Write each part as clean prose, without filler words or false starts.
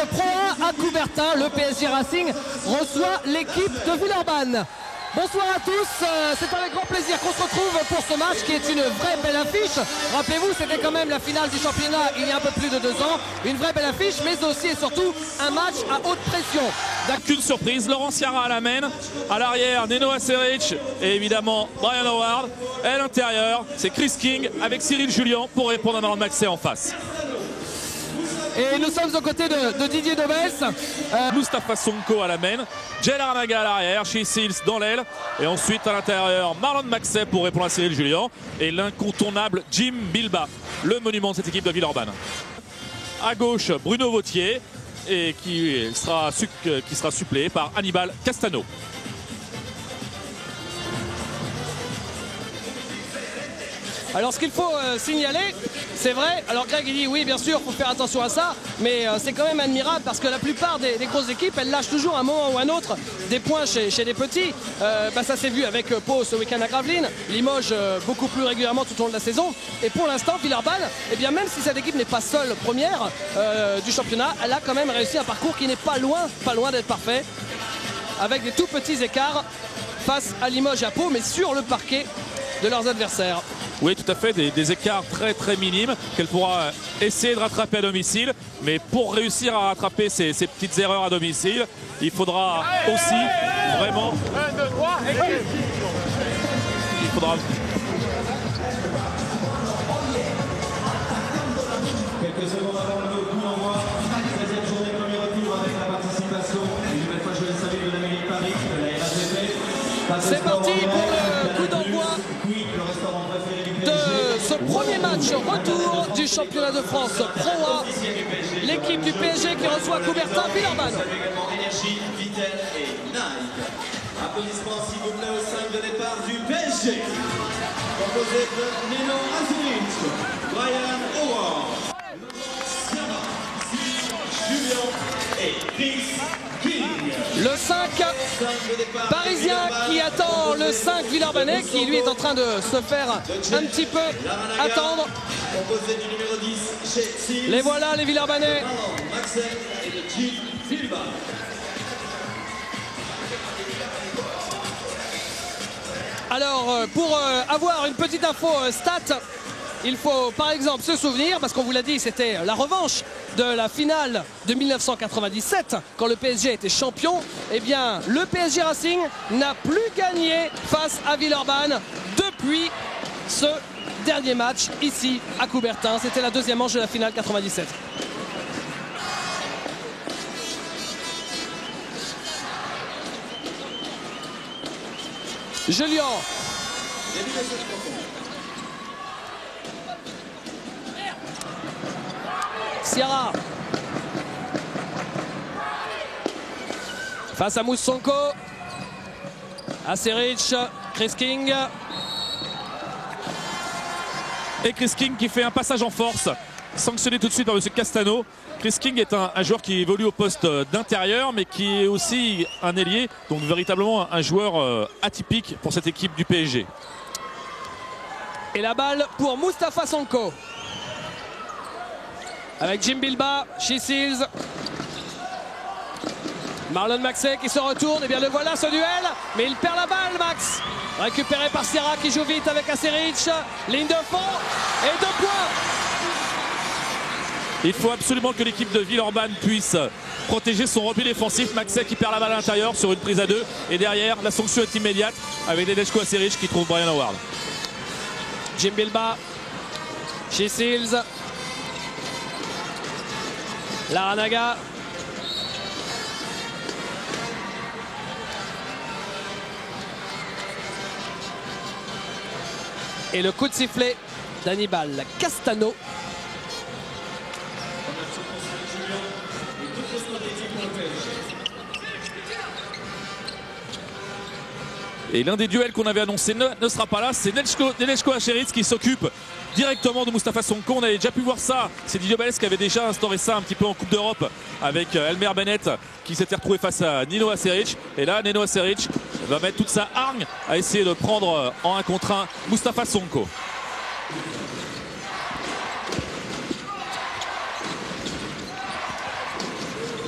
Pro A à Coubertin. Le PSG Racing reçoit l'équipe de Villeurbanne. Bonsoir à tous, c'est avec grand plaisir qu'on se retrouve pour ce match qui est une vraie belle affiche. Rappelez-vous, c'était quand même la finale du championnat il y a un peu plus de 2 ans. Une vraie belle affiche, mais aussi et surtout un match à haute pression. Qu'une surprise, Laurent Ciara à la main, à l'arrière Neno Aceric et évidemment Brian Howard. Et à l'intérieur, c'est Chris King avec Cyril Julien pour répondre à Marlon Maxey en face. Et nous sommes aux côtés de Didier Dobès. Moustapha Sonko à la main, Jay Larranaga à l'arrière, Shea Seals dans l'aile. Et ensuite à l'intérieur, Marlon Maxey pour répondre à Cyril Julien. Et l'incontournable Jim Bilbao, le monument de cette équipe de Villeurbanne. À gauche, Bruno Vautier, et qui sera suppléé par Hannibal Castano. Alors ce qu'il faut signaler, c'est vrai, alors Greg il dit oui bien sûr, il faut faire attention à ça, mais c'est quand même admirable parce que la plupart des grosses équipes, elles lâchent toujours à un moment ou à un autre des points chez les petits. Ça s'est vu avec Pau ce week-end à Gravelines, Limoges beaucoup plus régulièrement tout au long de la saison. Et pour l'instant, Villeurbanne, eh bien, même si cette équipe n'est pas seule première du championnat, elle a quand même réussi un parcours qui n'est pas loin d'être parfait, avec des tout petits écarts face à Limoges et à Pau, mais sur le parquet de leurs adversaires. Oui, tout à fait, des écarts très minimes qu'elle pourra essayer de rattraper à domicile. Mais pour réussir à rattraper ces petites erreurs à domicile, il faudra aussi vraiment... Il faudra... Quelques secondes avant le coup d'envoi, 13e journée, premier retour avec la participation. Une nouvelle fois, je vais saluer de la mairie de Paris, de la RATP. C'est parti pour le coup d'envoi de ce premier match retour du championnat de France Pro A. L'équipe du PSG qui reçoit Coubertin Villeurbanne. Applaudissements s'il vous plaît au 5 de départ du PSG. Composé de Neno Aceric, Brian Howard, Ciara, Julien et Chris King. Le 5 parisien qui attend le 5 Villeurbanais qui lui est en train de se faire un petit peu attendre. Composé du numéro 10, Shea Seals. Les voilà les Villeurbanais. Maxey et de Jim Bilbao. Alors pour avoir une petite info stat, il faut par exemple se souvenir, parce qu'on vous l'a dit, c'était la revanche de la finale de 1997 quand le PSG était champion. Eh bien le PSG Racing n'a plus gagné face à Villeurbanne depuis ce dernier match ici à Coubertin. C'était la deuxième manche de la finale 97. Julien. Ciara. Face à Moussonko. Aceric. Chris King. Et Chris King qui fait un passage en force, sanctionné tout de suite par M. Castano. Chris King est un joueur qui évolue au poste d'intérieur, mais qui est aussi un ailier, donc véritablement un joueur atypique pour cette équipe du PSG. Et la balle pour Moustapha Sonko. Avec Jim Bilbao, Shea Seals. Marlon Maxey qui se retourne, et bien le voilà ce duel, mais il perd la balle Max. Récupéré par Ciara qui joue vite avec Aceric, ligne de fond et 2 points. Il faut absolument que l'équipe de Villeurbanne puisse protéger son repli défensif. Maxey qui perd la balle à l'intérieur sur une prise à 2, et derrière la sanction est immédiate avec Nedeshko Aceric qui trouve Brian Howard. Jim Bilbao, Shea Seals, Larranaga. Et le coup de sifflet d'Hannibal Castano. Et l'un des duels qu'on avait annoncé ne sera pas là, c'est Nedeshko Aceric qui s'occupe directement de Moustapha Sonko. On avait déjà pu voir ça, c'est Didier Dobès qui avait déjà instauré ça un petit peu en Coupe d'Europe avec Elmer Bennett qui s'était retrouvé face à Neno Aceric. Et là, Neno Aceric va mettre toute sa hargne à essayer de prendre en 1 contre 1 Moustapha Sonko.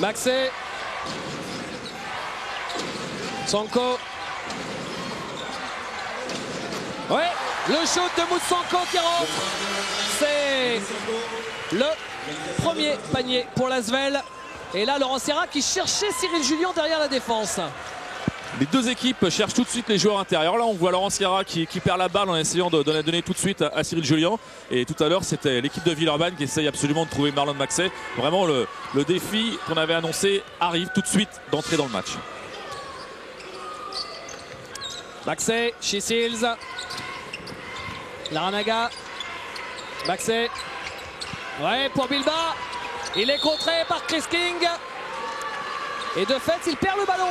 Maxey. Sonko. Ouais, le shoot de Moussanko qui rentre. C'est le premier panier pour l'Asvel. Et là, Laurent Sierra qui cherchait Cyril Julien derrière la défense. Les deux équipes cherchent tout de suite les joueurs intérieurs. Là, on voit Laurent Sierra qui perd la balle en essayant de la donner tout de suite à Cyril Julien. Et tout à l'heure, c'était l'équipe de Villeurbanne qui essaye absolument de trouver Marlon Maxey. Vraiment, le défi qu'on avait annoncé arrive tout de suite d'entrer dans le match. Maxey, Chisils. Laranaga. Maxey. Ouais, pour Bilba. Il est contré par Chris King. Et de fait, il perd le ballon.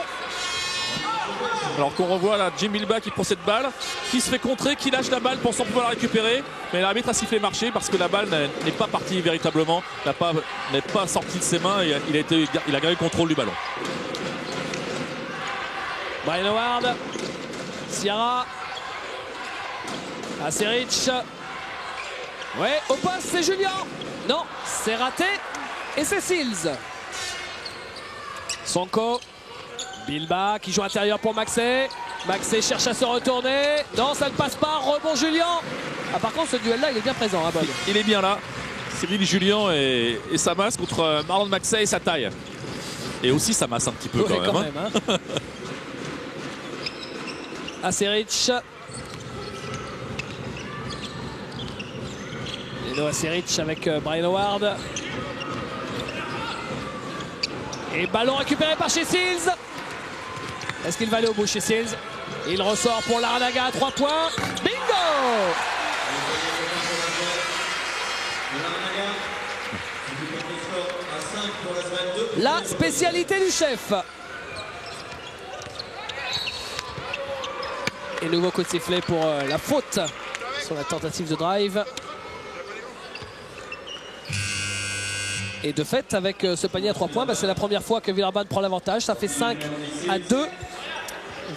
Alors qu'on revoit là Jim Bilba qui prend cette balle, qui se fait contrer, qui lâche la balle pensant pouvoir la récupérer. Mais l'arbitre a sifflé marcher parce que la balle n'est pas partie véritablement, n'est pas sortie de ses mains et il a gardé le contrôle du ballon. Brian Howard. Sierra. Aseric. Ouais, au poste, c'est Julien. Non, c'est raté. Et c'est Seals. Sonko. Bilba qui joue intérieur pour Maxey. Maxey cherche à se retourner. Non, ça ne passe pas. Rebond Julien. Ah, par contre, ce duel-là, il est bien présent. Hein, Bob. Il est bien là. Cyril Julien et sa masse contre Marlon Maxey et sa taille. Et aussi sa masse un petit peu, ouais, quand même. Hein. Aseric. Leno Aseric avec Brian Howard. Et ballon récupéré par chez Seals. Est-ce qu'il va aller au bout chez Seals? Il ressort pour Laranaga à 3 points. Bingo! La spécialité du chef. Et nouveau coup de sifflet pour la faute sur la tentative de drive. Et de fait, avec ce panier à 3 points, bah, c'est la première fois que Villeurbanne prend l'avantage. Ça fait 5-2.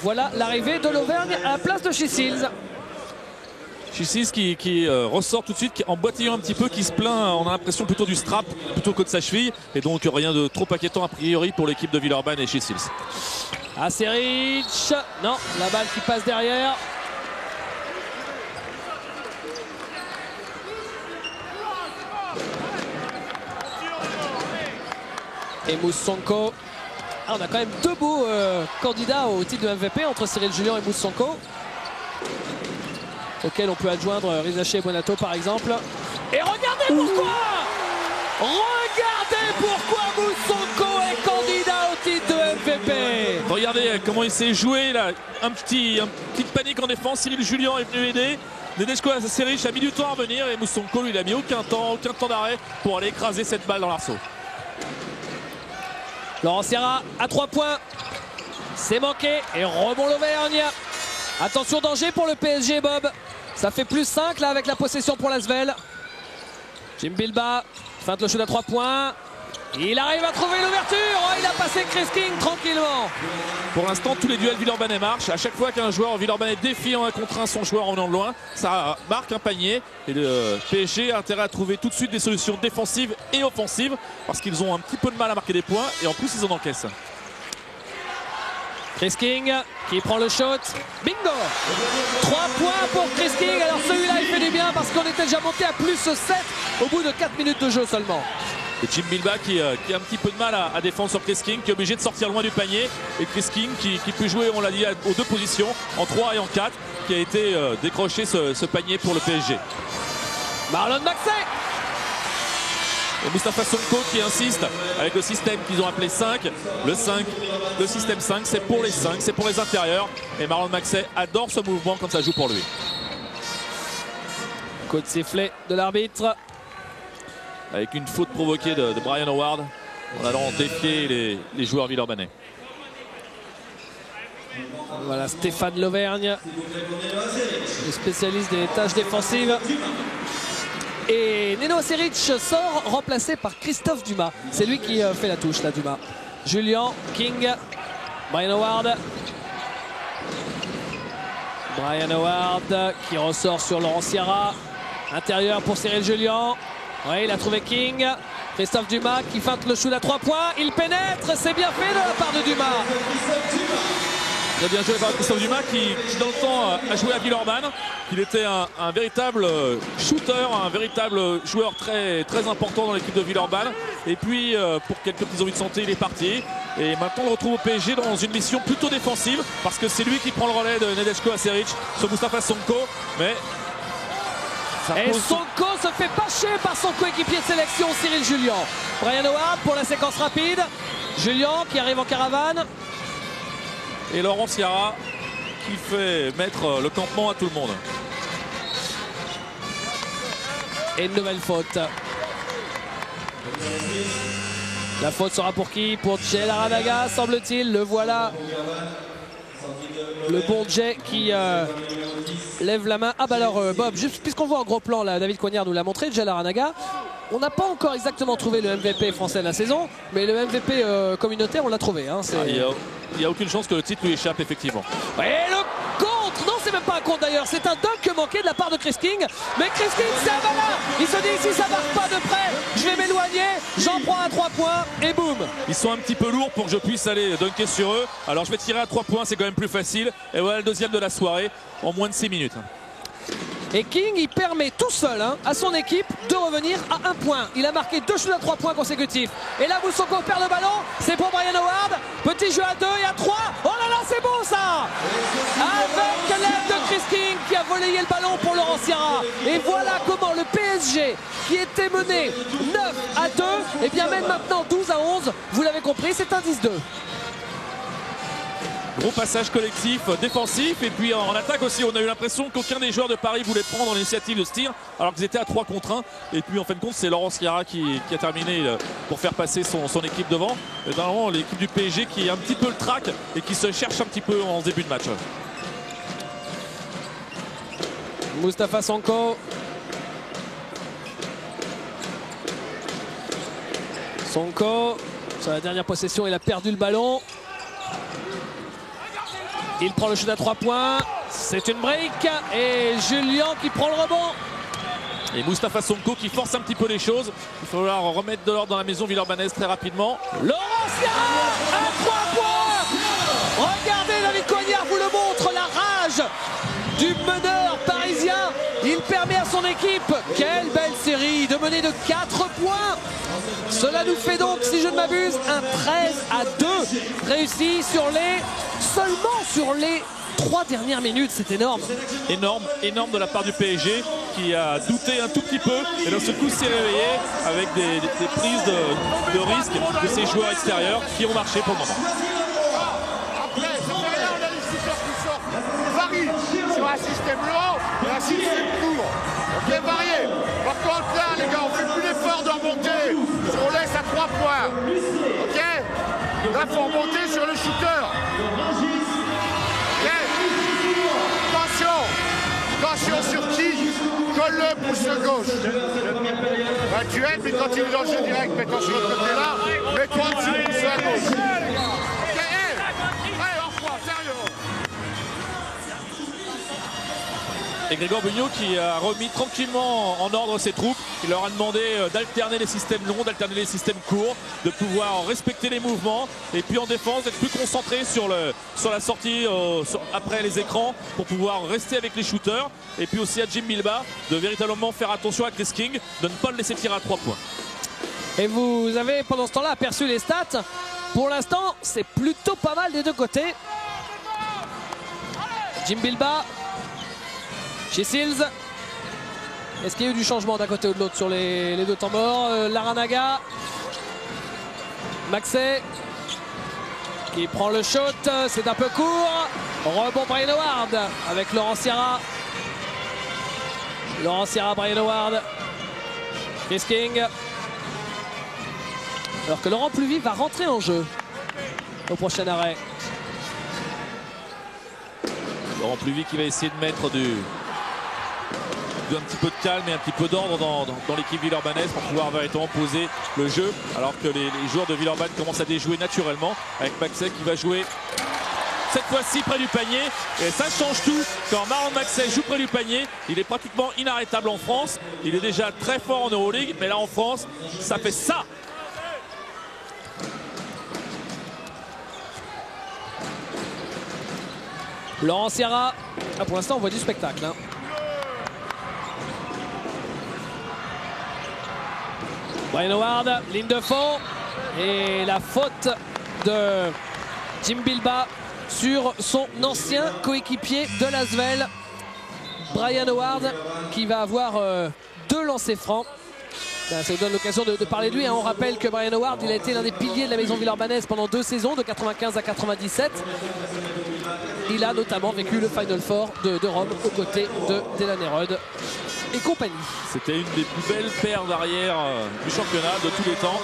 Voilà l'arrivée de l'Auvergne à la place de Chisils. Chisils qui ressort tout de suite en boitillant un petit peu, qui se plaint, on a l'impression plutôt du strap plutôt que de sa cheville. Et donc rien de trop inquiétant a priori pour l'équipe de Villeurbanne et Chisils. Aseric. Non, la balle qui passe derrière. Et Moussanko. Ah, on a quand même deux beaux candidats au titre de MVP entre Cyril Julien et Moussanko, auquel on peut adjoindre Rizaché et Bonato par exemple. Et regardez pourquoi! Regardez pourquoi Moussanko est candidat au titre de MVP! Regardez comment il s'est joué là, un petit panique en défense. Cyril Julien est venu aider. Nedeshko Aseric a mis du temps à revenir et Moussanko lui il a mis aucun temps d'arrêt pour aller écraser cette balle dans l'arceau. Laurent Sierra à 3 points. C'est manqué et rebond l'Auvergne. Attention, danger pour le PSG, Bob. Ça fait plus 5 là avec la possession pour l'Asvel. Jim Bilba feinte le shoot à 3 points. Il arrive à trouver l'ouverture. Oh, il a passé Chris King tranquillement. Pour l'instant, tous les duels villeurbanais marchent. À chaque fois qu'un joueur villeurbanais défie en 1 contre 1 son joueur en venant de loin, ça marque un panier. Et le PSG a intérêt à trouver tout de suite des solutions défensives et offensives parce qu'ils ont un petit peu de mal à marquer des points et en plus ils en encaissent. Chris King qui prend le shot. Bingo! 3 points pour Chris King. Alors celui-là il fait du bien parce qu'on était déjà monté à plus 7 au bout de 4 minutes de jeu seulement. Et Jim Bilba qui a un petit peu de mal à défendre sur Chris King, qui est obligé de sortir loin du panier. Et Chris King qui peut jouer, on l'a dit, aux 2 positions, en 3 et en 4, qui a été décroché ce panier pour le PSG. Marlon Maxey. Et Moustapha Sonko qui insiste avec le système qu'ils ont appelé 5. Le système 5, c'est pour les 5, c'est pour les intérieurs. Et Marlon Maxey adore ce mouvement quand ça joue pour lui. Coup de sifflet de l'arbitre. Avec une faute provoquée de Brian Howard en allant défier les joueurs villeurbanais. Voilà Stéphane L'Auvergne, le spécialiste des tâches défensives. Et Neno Aseric sort remplacé par Christophe Dumas. C'est lui qui fait la touche là, Dumas. Julien, King, Brian Howard. Brian Howard qui ressort sur Laurent Sierra. Intérieur pour Cyril Julien. Ouais, il a trouvé King. Christophe Dumas qui feinte le shoot à 3 points. Il pénètre, c'est bien fait de la part de Dumas. Très bien joué par Christophe Dumas qui dans le temps a joué à Villeurbanne. Il était un véritable shooter, un véritable joueur très important dans l'équipe de Villeurbanne. Et puis pour quelques petits envies de santé, il est parti. Et maintenant on le retrouve au PSG dans une mission plutôt défensive parce que c'est lui qui prend le relais de Nedeljko Aseric sur Mustafa Sonko. Mais et Sonko se fait pâcher par son coéquipier de sélection Cyril Julien. Brian Howard pour la séquence rapide. Julien qui arrive en caravane. Et Laurent Sierra qui fait mettre le campement à tout le monde. Et une nouvelle faute. La faute sera pour qui? Pour Jay Larranaga, semble-t-il. Le voilà. Le bon Jay qui lève la main. Ah bah alors Bob, juste puisqu'on voit en gros plan là, David Coignard nous l'a montré, Jay Larranaga. On n'a pas encore exactement trouvé le MVP français de la saison, mais le MVP communautaire on l'a trouvé. Hein, il n'y a aucune chance que le titre lui échappe effectivement. Et le contre, non c'est même pas un contre d'ailleurs, c'est un dunk manqué de la part de Chris King. Mais Chris King c'est un malin. Il se dit si ça marche pas de près, je vais m'éloigner, j'en prends à 3 points et boum. Ils sont un petit peu lourds pour que je puisse aller dunker sur eux. Alors je vais tirer à 3 points, c'est quand même plus facile. Et voilà le deuxième de la soirée en moins de 6 minutes. Et King, il permet tout seul à son équipe de revenir à 1 point. Il a marqué 2 shoots à 3 points consécutifs. Et là, Moussonko perd le ballon. C'est pour Brian Howard. Petit jeu à 2 et à 3. Oh là là, c'est beau ça! Avec l'aide de Chris King qui a volayé le ballon pour Laurent Sierra. Et voilà comment le PSG, qui était mené 9 à 2, et bien mène maintenant 12 à 11. Vous l'avez compris, c'est un 10-2. Gros passage collectif défensif et puis en attaque aussi on a eu l'impression qu'aucun des joueurs de Paris voulait prendre l'initiative de ce tir alors qu'ils étaient à 3 contre 1 et puis en fin de compte c'est Laurent Sierra qui a terminé pour faire passer son équipe devant. Et normalement l'équipe du PSG qui a un petit peu le trac et qui se cherche un petit peu en début de match. Mustafa Sonko. Sonko sur la dernière possession il a perdu le ballon. Il prend le shoot à 3 points, c'est une break et Julien qui prend le rebond. Et Mustafa Sonko qui force un petit peu les choses. Il va falloir remettre de l'ordre dans la maison villeurbannaise très rapidement. Laurent Sierra à 3 points. Regardez David Coignard vous le montre, la rage du meneur parisien. Il permet à son équipe, quelle belle série, de mener de 4 points. Cela nous fait donc, si je ne m'abuse, un 13 à 2 réussi seulement sur les 3 dernières minutes. C'est énorme. Énorme de la part du PSG qui a douté un tout petit peu et d'un seul coup s'est réveillé avec des prises de risque de ses joueurs extérieurs qui ont marché pour le moment. Après, ça fait rien, on a les shooters qui sortent. Varie sur un système long et un système court. Ok, varié. Par contre, là, les gars, on fait plus l'effort de remonter. On laisse à 3 points. Ok? Là, il faut remonter sur le shooter. Ok? Attention sur qui? Colle-le, pousse le gauche. Bah, tu aides, mais quand il est dans le jeu direct, mets-toi sur le côté là. Mets-toi dessus, pousse à gauche. Ok, allez, en froid, sérieux. Et Grégoire Bugnot qui a remis tranquillement en ordre ses troupes. Il leur a demandé d'alterner les systèmes longs, d'alterner les systèmes courts, de pouvoir respecter les mouvements et puis en défense d'être plus concentré sur la sortie après les écrans pour pouvoir rester avec les shooters. Et puis aussi à Jim Bilba de véritablement faire attention à Chris King, de ne pas le laisser tirer à 3 points. Et vous avez pendant ce temps-là aperçu les stats. Pour l'instant, c'est plutôt pas mal des deux côtés. Jim Bilba. Chez Seals. Est-ce qu'il y a eu du changement d'un côté ou de l'autre sur les deux temps morts? Larranaga. Maxey qui prend le shot. C'est un peu court. Rebond Brian Howard avec Laurent Sierra. Laurent Sierra, Brian Howard. Chris King. Alors que Laurent Pluvy va rentrer en jeu au prochain arrêt. Laurent Pluvy qui va essayer de mettre un petit peu de calme et un petit peu d'ordre dans l'équipe villeurbannaise pour pouvoir véritablement poser le jeu alors que les joueurs de Villeurbanne commencent à déjouer naturellement avec Maxey qui va jouer cette fois-ci près du panier. Et ça change tout quand Marlon Maxey joue près du panier. Il est pratiquement inarrêtable en France. Il est déjà très fort en Euroleague, mais là en France, ça fait ça. Laurent Sierra. Ah, pour l'instant, on voit du spectacle. Hein. Brian Howard, ligne de fond. Et la faute de Jim Bilbao sur son ancien coéquipier de l'Asvel, Brian Howard, qui va avoir 2 lancers francs. Ça nous donne l'occasion de parler de lui. Hein. On rappelle que Brian Howard, il a été l'un des piliers de la maison villeurbannaise pendant 2 saisons, de 95 à 97. Il a notamment vécu le Final Four de Rome aux côtés de Delan Erod et compagnie. C'était une des plus belles paires d'arrière du championnat de tous les temps.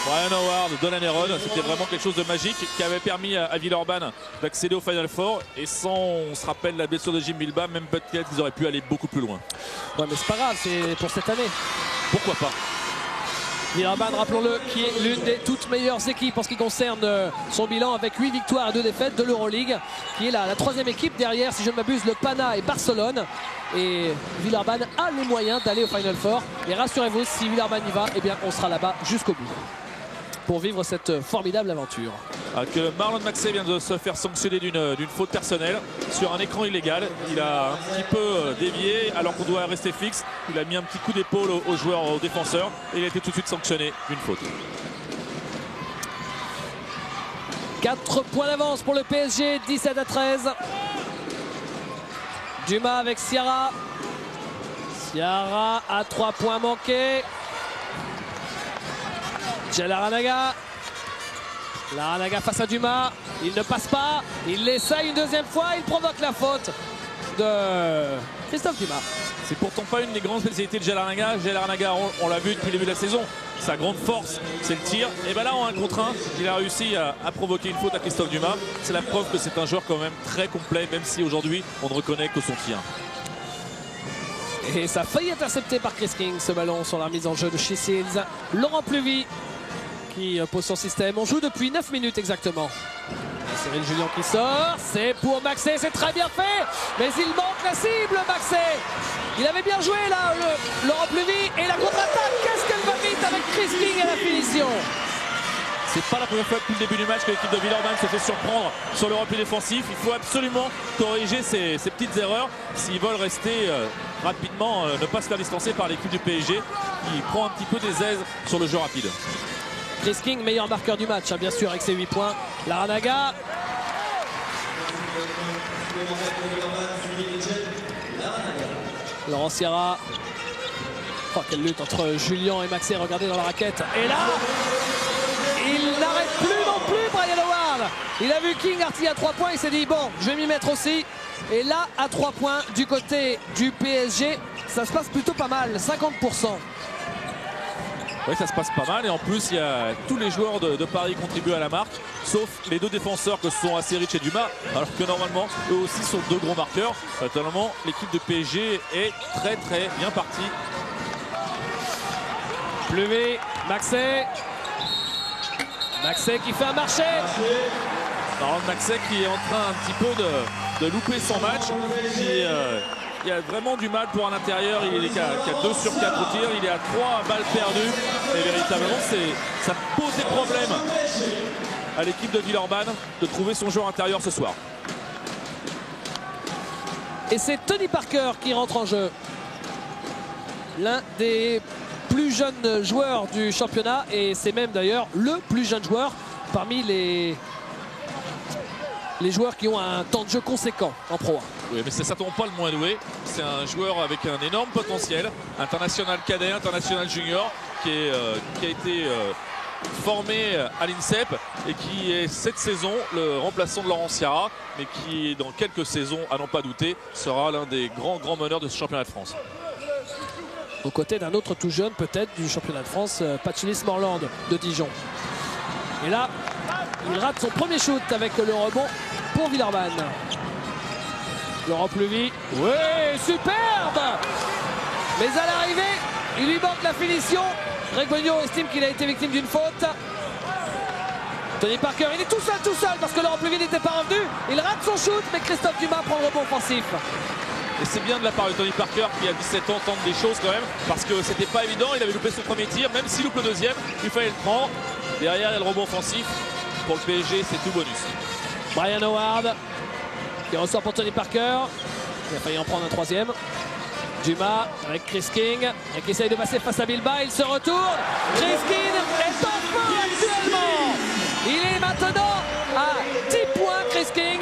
Brian Howard, Delan Erod, c'était vraiment quelque chose de magique qui avait permis à Villeurbanne d'accéder au Final Four. Et sans, on se rappelle la blessure de Jim Bilbao, même peut-être qu'ils auraient pu aller beaucoup plus loin. Ouais, mais c'est pas grave, c'est pour cette année. Pourquoi pas? Villeurbanne, rappelons-le, qui est l'une des toutes meilleures équipes en ce qui concerne son bilan, avec 8 victoires et 2 défaites de l'Euroleague, qui est la 3e équipe derrière, si je ne m'abuse, le Pana et Barcelone. Et Villeurbanne a les moyens d'aller au Final Four. Et rassurez-vous, si Villeurbanne y va, eh bien, on sera là-bas jusqu'au bout pour vivre cette formidable aventure. Que Marlon Maxey vient de se faire sanctionner d'une faute personnelle sur un écran illégal. Il a un petit peu dévié alors qu'on doit rester fixe. Il a mis un petit coup d'épaule au joueur, au défenseur, et il a été tout de suite sanctionné d'une faute. 4 points d'avance pour le PSG, 17 à 13. Dumas avec Sierra. Sierra à 3 points manqués. Larrañaga. Larrañaga face à Dumas. Il ne passe pas. Il l'essaye une 2e fois. Il provoque la faute de Christophe Dumas. C'est pourtant pas une des grandes spécialités de Larrañaga. Larrañaga, on l'a vu depuis le début de la saison. Sa grande force, c'est le tir. Et bien là, en 1 contre 1, il a réussi à provoquer une faute à Christophe Dumas. C'est la preuve que c'est un joueur quand même très complet, même si aujourd'hui, on ne reconnaît que son tir. Et ça a failli intercepté par Chris King, ce ballon sur la mise en jeu de Shea Seals. Laurent Pluvy qui pose son système. On joue depuis 9 minutes exactement. Cyril Julien qui sort. C'est pour Maxey, c'est très bien fait. Mais il manque la cible, Maxey. Il avait bien joué là, Laurent Pluvy. Et la contre-attaque, qu'est-ce qu'elle va vite avec Chris King à la finition. C'est pas la première fois depuis le début du match que l'équipe de Villeurbanne se fait surprendre sur le repli défensif. Il faut absolument corriger ces petites erreurs s'ils veulent rester rapidement, ne pas se faire distancer par l'équipe du PSG qui prend un petit peu des aises sur le jeu rapide. Chris King, meilleur marqueur du match, hein, bien sûr, avec ses 8 points. Larrañaga. Laurent Sierra. Oh, quelle lutte entre Julien et Maxey. Regardez dans la raquette. Et là, il n'arrête plus non plus, Brian Howard. Il a vu King artiller à 3 points. Il s'est dit, bon, je vais m'y mettre aussi. Et là, à 3 points du côté du PSG, ça se passe plutôt pas mal, 50%. Oui, ça se passe pas mal, et en plus il y a tous les joueurs de Paris qui contribuent à la marque, sauf les 2 défenseurs que sont Acerich et Dumas, alors que normalement eux aussi sont 2 gros marqueurs. Normalement l'équipe de PSG est très bien partie. Pluvy, Maxey. Maxey qui fait un marché. Marlon Maxey qui est en train un petit peu de louper son match. Il y a vraiment du mal pour un intérieur. Il est qu'à 2 sur 4 au tir. Il est à 3 balles perdues. Et véritablement, ça pose des problèmes à l'équipe de Villeurbanne de trouver son joueur intérieur ce soir. Et c'est Tony Parker qui rentre en jeu. L'un des plus jeunes joueurs du championnat. Et c'est même d'ailleurs le plus jeune joueur parmi les joueurs qui ont un temps de jeu conséquent en Pro 1. Oui, mais c'est certainement pas le moins doué. C'est un joueur avec un énorme potentiel, international cadet, international junior, qui a été formé à l'INSEP et qui est cette saison le remplaçant de Laurent Sierra, mais qui dans quelques saisons, à n'en pas douter, sera l'un des grands meneurs de ce championnat de France. Aux côtés d'un autre tout jeune peut-être du championnat de France, Pachilis Morland de Dijon. Et là, il rate son premier shoot avec le rebond pour Villeurbanne. Laurent Pluvy, oui, superbe. Mais à l'arrivée, il lui manque la finition. Greg Bonio estime qu'il a été victime d'une faute. Tony Parker, il est tout seul parce que Laurent Pluvy n'était pas revenu. Il rate son shoot, mais Christophe Dumas prend le rebond offensif. Et c'est bien de la part de Tony Parker qui a 17 ans tente des choses quand même, parce que c'était pas évident, il avait loupé son premier tir, même s'il loupe le deuxième, il fallait le prendre. Derrière, il y a le rebond offensif. Pour le PSG, c'est tout bonus. Brian Howard qui ressort pour Tony Parker. Il a failli en prendre un troisième. Dumas avec Chris King qui essaye de passer face à Bilbao. Il se retourne. Chris King est en feu actuellement. Il est maintenant à 10 points, Chris King.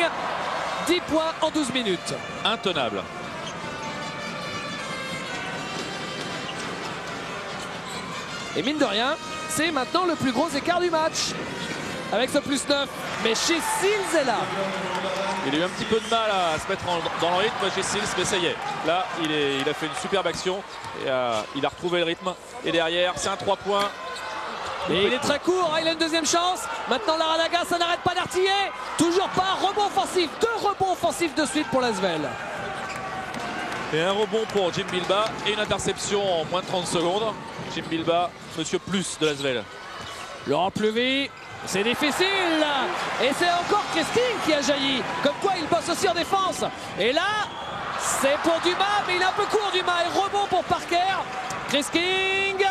10 points en 12 minutes. Intenable. Et mine de rien, c'est maintenant le plus gros écart du match. Avec ce plus 9. Mais chez Seals est là. Il a eu un petit peu de mal à se mettre dans le rythme chez Seals, mais ça y est. Là, il a fait une superbe action. Et, il a retrouvé le rythme. Et derrière, c'est un 3 points. Et il est très court, il a une deuxième chance. Maintenant Larrañaga, ça n'arrête pas d'artiller. Toujours pas, rebond offensif. 2 rebonds offensifs de suite pour l'Asvel. Et un rebond pour Jim Bilbao et une interception en moins de 30 secondes. Jim Bilbao, monsieur plus de l'Asvel. Laurent Pluvy, c'est difficile. Et c'est encore Chris King qui a jailli. Comme quoi il bosse aussi en défense. Et là, c'est pour Dumas, mais il est un peu court Dumas. Et rebond pour Parker. Chris King.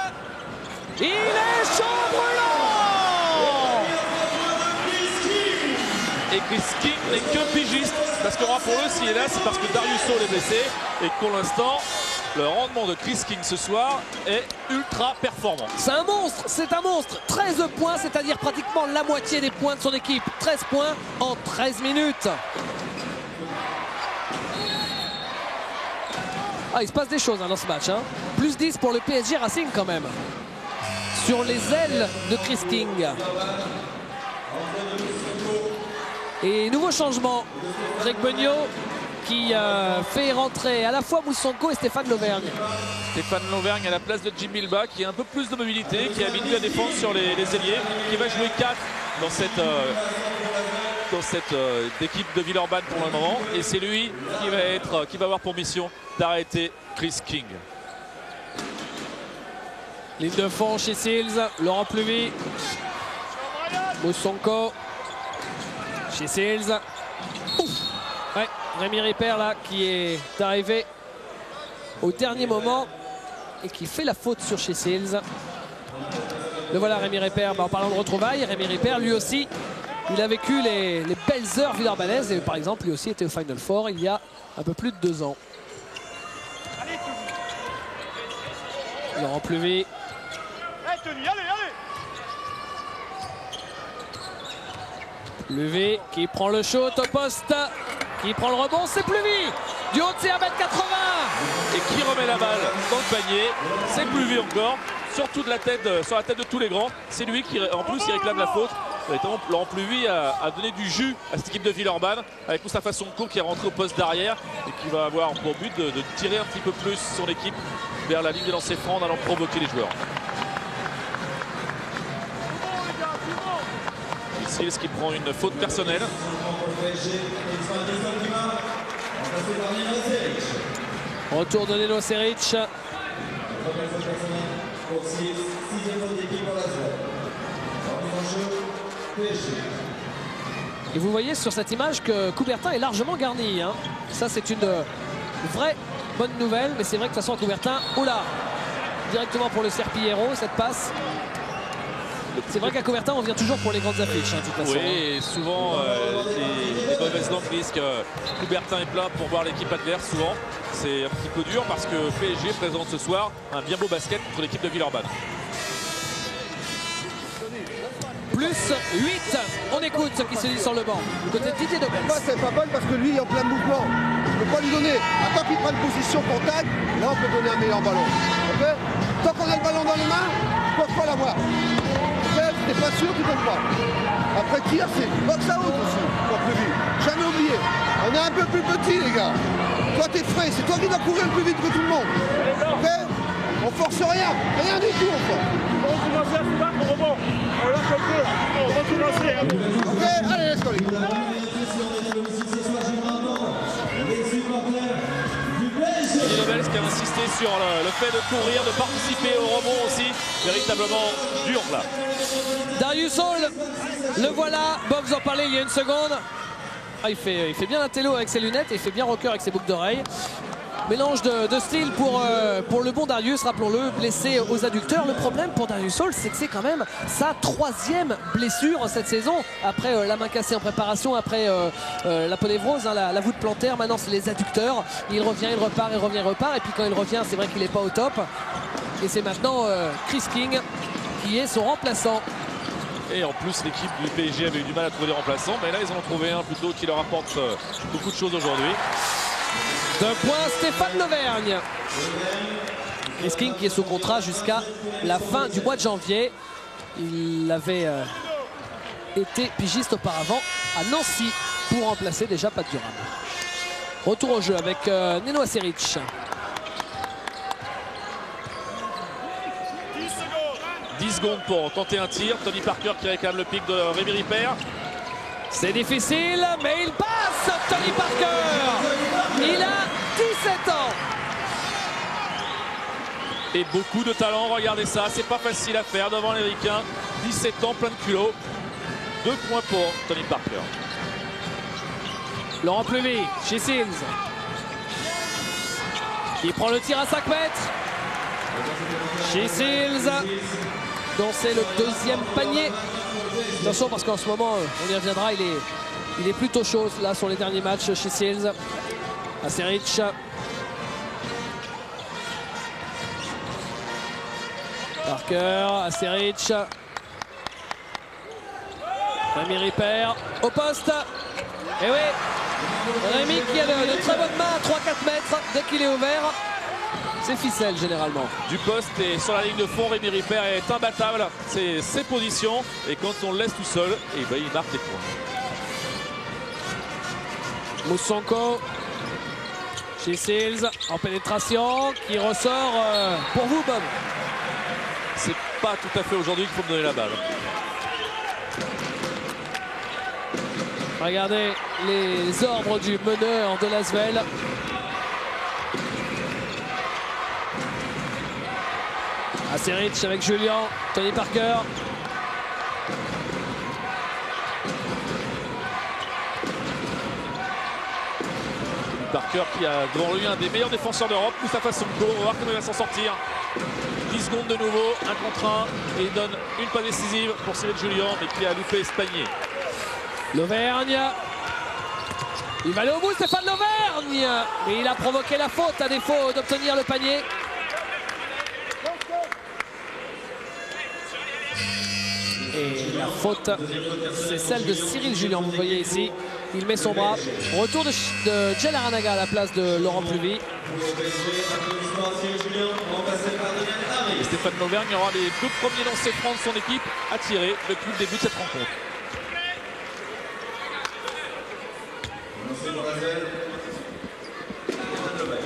Il est chaud brûlant. Et Chris King n'est que pigiste, parce que rappelons-le, s'il est là, c'est parce que Darius Hall est blessé et que pour l'instant, le rendement de Chris King ce soir est ultra performant. C'est un monstre. 13 points, c'est-à-dire pratiquement la moitié des points de son équipe. 13 points en 13 minutes. Ah, il se passe des choses dans ce match. Hein. Plus 10 pour le PSG Racing quand même. Sur les ailes de Chris King. Et nouveau changement. Greg Beugnot qui fait rentrer à la fois Moussonko et Stéphane Lauvergne. Stéphane Lauvergne à la place de Jim Bilbao qui a un peu plus de mobilité, qui est habitué à défendre sur les ailiers, qui va jouer 4 dans cette équipe de Villeurbanne pour le moment. Et c'est lui qui va avoir pour mission d'arrêter Chris King. Ligne de fond chez Seals, Laurent Pluvy. Moussonko chez Seals. Ouais, Rémi Ripper là qui est arrivé au dernier moment et qui fait la faute sur chez Seals. Le voilà Rémi Ripper, en parlant de retrouvailles, Rémi Ripper lui aussi il a vécu les belles heures villeurbanaises et par exemple lui aussi était au Final Four il y a un peu plus de 2 ans. Laurent Pluvy. Pluvy qui prend le shoot au poste, qui prend le rebond, c'est Pluvy du haut de ses 1,80 m. Et qui remet la balle dans le panier, c'est Pluvy encore, surtout de la tête, sur la tête de tous les grands. C'est lui qui en plus il réclame la faute. Laurent Pluvy a donné du jus à cette équipe de Villeurbanne avec Moustapha Sonko qui est rentré au poste d'arrière et qui va avoir pour but de tirer un petit peu plus son équipe vers la ligne de lancer franc en allant provoquer les joueurs. Seals qui prend une faute personnelle. Retour de Neno Seric. Et vous voyez sur cette image que Coubertin est largement garni. Hein. Ça c'est une vraie bonne nouvelle. Mais c'est vrai que de toute façon Coubertin, oula, directement pour le Serpillero cette passe. C'est vrai qu'à Coubertin on vient toujours pour les grandes affiches hein, de toute façon. Oui, et souvent les mauvaises langues disent que Coubertin est plein pour voir l'équipe adverse. Souvent c'est un petit peu dur parce que PSG présente ce soir un bien beau basket contre l'équipe de Villeurbanne. Plus 8, on écoute ce qui se dit sur le banc du côté de Didier Dobels. Moi c'est pas bonne parce que lui il est en plein mouvement. Je ne peux pas lui donner. Attends qu'il prenne position contact, là on peut donner un meilleur ballon. Okay, tant qu'on a le ballon dans les mains, il ne faut pas l'avoir. T'es pas sûr, tu donnes pas. Après tir, c'est box out aussi, pour Pluvy. Jamais oublié. On est un peu plus petit les gars. Toi t'es frais, c'est toi qui dois courir le plus vite que tout le monde. Okay, on force rien, rien du tout on force. Ok, allez, let's go. Didier Dobels qui a insisté sur le fait de courir, de participer au rebond aussi. Véritablement dur là. Darius Hall, le voilà. Bob vous en parlait il y a une seconde. Ah, il fait bien la télo avec ses lunettes et il fait bien rocker avec ses boucles d'oreilles. Mélange de style pour le bon Darius, rappelons-le, blessé aux adducteurs. Le problème pour Darius Hall, c'est que c'est quand même sa 3e blessure cette saison. Après la main cassée en préparation, après la ponévrose, hein, la voûte plantaire, maintenant c'est les adducteurs. Il revient, il repart, il revient, il repart. Et puis quand il revient, c'est vrai qu'il n'est pas au top. Et c'est maintenant Chris King qui est son remplaçant. Et en plus, l'équipe du PSG avait eu du mal à trouver des remplaçants. Mais là, ils en ont trouvé un plutôt qui leur apporte beaucoup de choses aujourd'hui. D'un point, Stéphane Lauvergne. Chris King qui est sous contrat jusqu'à la fin du mois de janvier. Il avait été pigiste auparavant à Nancy pour remplacer déjà Pat Durham. Retour au jeu avec Neno Aseric. 10 secondes pour tenter un tir. Tony Parker qui réclame le pic de Rémi Ripert. C'est difficile, mais il passe, Tony Parker. Il a 17 ans. Et beaucoup de talent, regardez ça, c'est pas facile à faire devant les Ricains. 17 ans, plein de culot. 2 points pour Tony Parker. Laurent Plevy, chez Seals. Il prend le tir à 5 mètres. Chez Seals. Donc c'est le 2e panier. Attention parce qu'en ce moment, on y reviendra, il est plutôt chaud là sur les derniers matchs chez Seals. Aseric. Parker, Aseric. Rémi Ripert au poste. Et oui, Rémi qui a de très bonnes mains à 3-4 mètres dès qu'il est ouvert. C'est ficelle généralement. Du poste et sur la ligne de fond, Rémi Ripert est imbattable. C'est ses positions et quand on le laisse tout seul, et ben, il marque des points. Moussanko chez Seals en pénétration qui ressort pour vous, Bob. C'est pas tout à fait aujourd'hui qu'il faut me donner la balle. Regardez les ordres du meneur de l'Asvel. Aseric avec Julien, Tony Parker. Parker qui a devant lui un des meilleurs défenseurs d'Europe, Moustapha Sonko. On va voir comment il va s'en sortir. 10 secondes de nouveau, 1 contre 1. Et il donne une passe décisive pour Cyril Julien, mais qui a loupé Spagné. Lauvergne. Il va aller au bout, Stéphane Lauvergne. Et il a provoqué la faute à défaut d'obtenir le panier. Et la faute, c'est celle de Cyril Julien. Vous voyez ici, il met son bras. Retour de Jel Aranaga à la place de Laurent Pluvy. Et Stéphane Lauvergne aura les 2 premiers lancers francs de son équipe à tirer depuis le début de cette rencontre.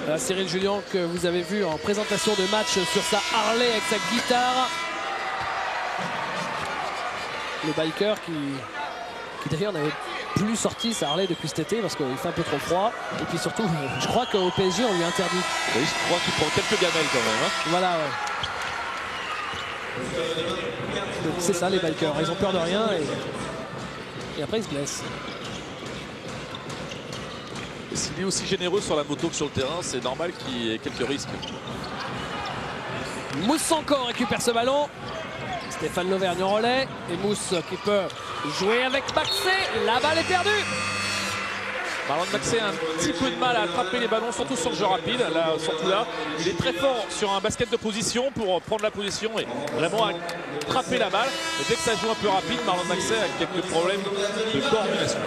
Là, Cyril Julien que vous avez vu en présentation de match sur sa Harley avec sa guitare. Le biker qui d'ailleurs n'avait plus sorti sa Harley depuis cet été parce qu'il fait un peu trop froid. Et puis surtout, je crois qu'au PSG, on lui interdit. Oui, je crois qu'il prend quelques gamelles quand même. Hein. Voilà, ouais. C'est ça les bikers, ils ont peur de rien et après ils se blessent. S'il est aussi généreux sur la moto que sur le terrain, c'est normal qu'il y ait quelques risques. Moussanko récupère ce ballon. Stéphane Lauvergne en relais. Et Mousse qui peut jouer avec Maxé. La balle est perdue. Marlon Maxé a un petit peu de mal à attraper les ballons, surtout sur le jeu rapide. Là, surtout là, il est très fort sur un basket de position pour prendre la position et vraiment attraper la balle. Mais dès que ça joue un peu rapide, Marlon Maxé a quelques problèmes de coordination.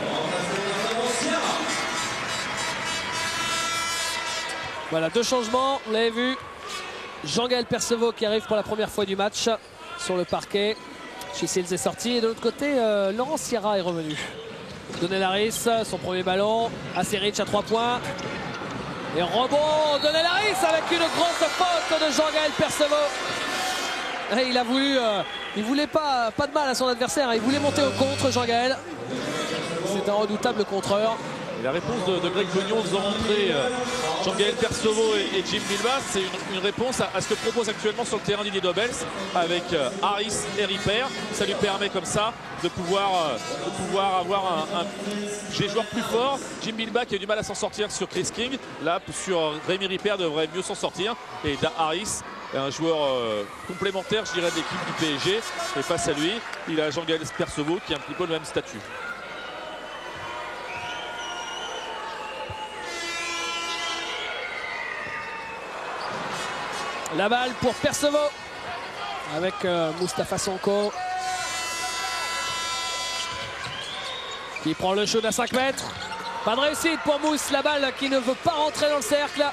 Voilà, 2 changements, vous l'avez vu. Jean-Gaël Percevaux qui arrive pour la première fois du match sur le parquet. Chez Seals est sorti et de l'autre côté, Laurent Sierra est revenu. Donnel Harris, son premier ballon. Aseric à 3 points. Et rebond, Donnel Harris avec une grosse faute de Jean-Gaël Percevaux. Et il a voulu, il voulait pas de mal à son adversaire, il voulait monter au contre Jean-Gaël. C'est un redoutable contreur. La réponse de Greg Bognon faisant rentrer Jean-Gaël Perceval et Jim Bilbas, c'est une réponse à ce que propose actuellement sur le terrain Didier Dobels avec Harris et Ripper. Ça lui permet comme ça de pouvoir avoir des joueurs plus forts. Jim Bilbas qui a du mal à s'en sortir sur Chris King. Là, sur Rémi Ripper devrait mieux s'en sortir. Et Harris, un joueur complémentaire, je dirais, de l'équipe du PSG. Et face à lui, il a Jean-Gaël Perceval qui a un petit peu le même statut. La balle pour Perceval avec Moustapha Sonko qui prend le shoot à 5 mètres. Pas de réussite pour Mousse, la balle qui ne veut pas rentrer dans le cercle.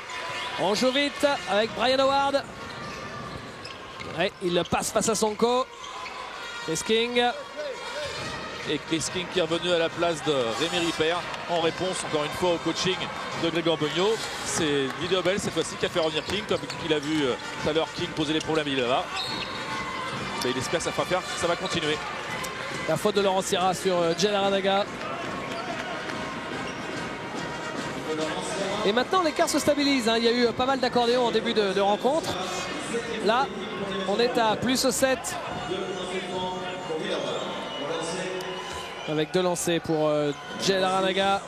On joue vite avec Brian Howard. Ouais, il le passe face à Sonko. Chris King. Et Chris King qui est revenu à la place de Rémi Ripper en réponse encore une fois au coaching de Grégoire Bognon. C'est Didier Dobels cette fois-ci qui a fait revenir King, comme il a vu tout à l'heure King poser les problèmes, il est là. Mais il espère que ça va continuer. La faute de Laurent Sierra sur Jel Aranaga. Et maintenant l'écart se stabilise, hein. Il y a eu pas mal d'accordéons en début de rencontre. Là, on est à plus 7. Avec 2 lancers pour Jel Aranaga.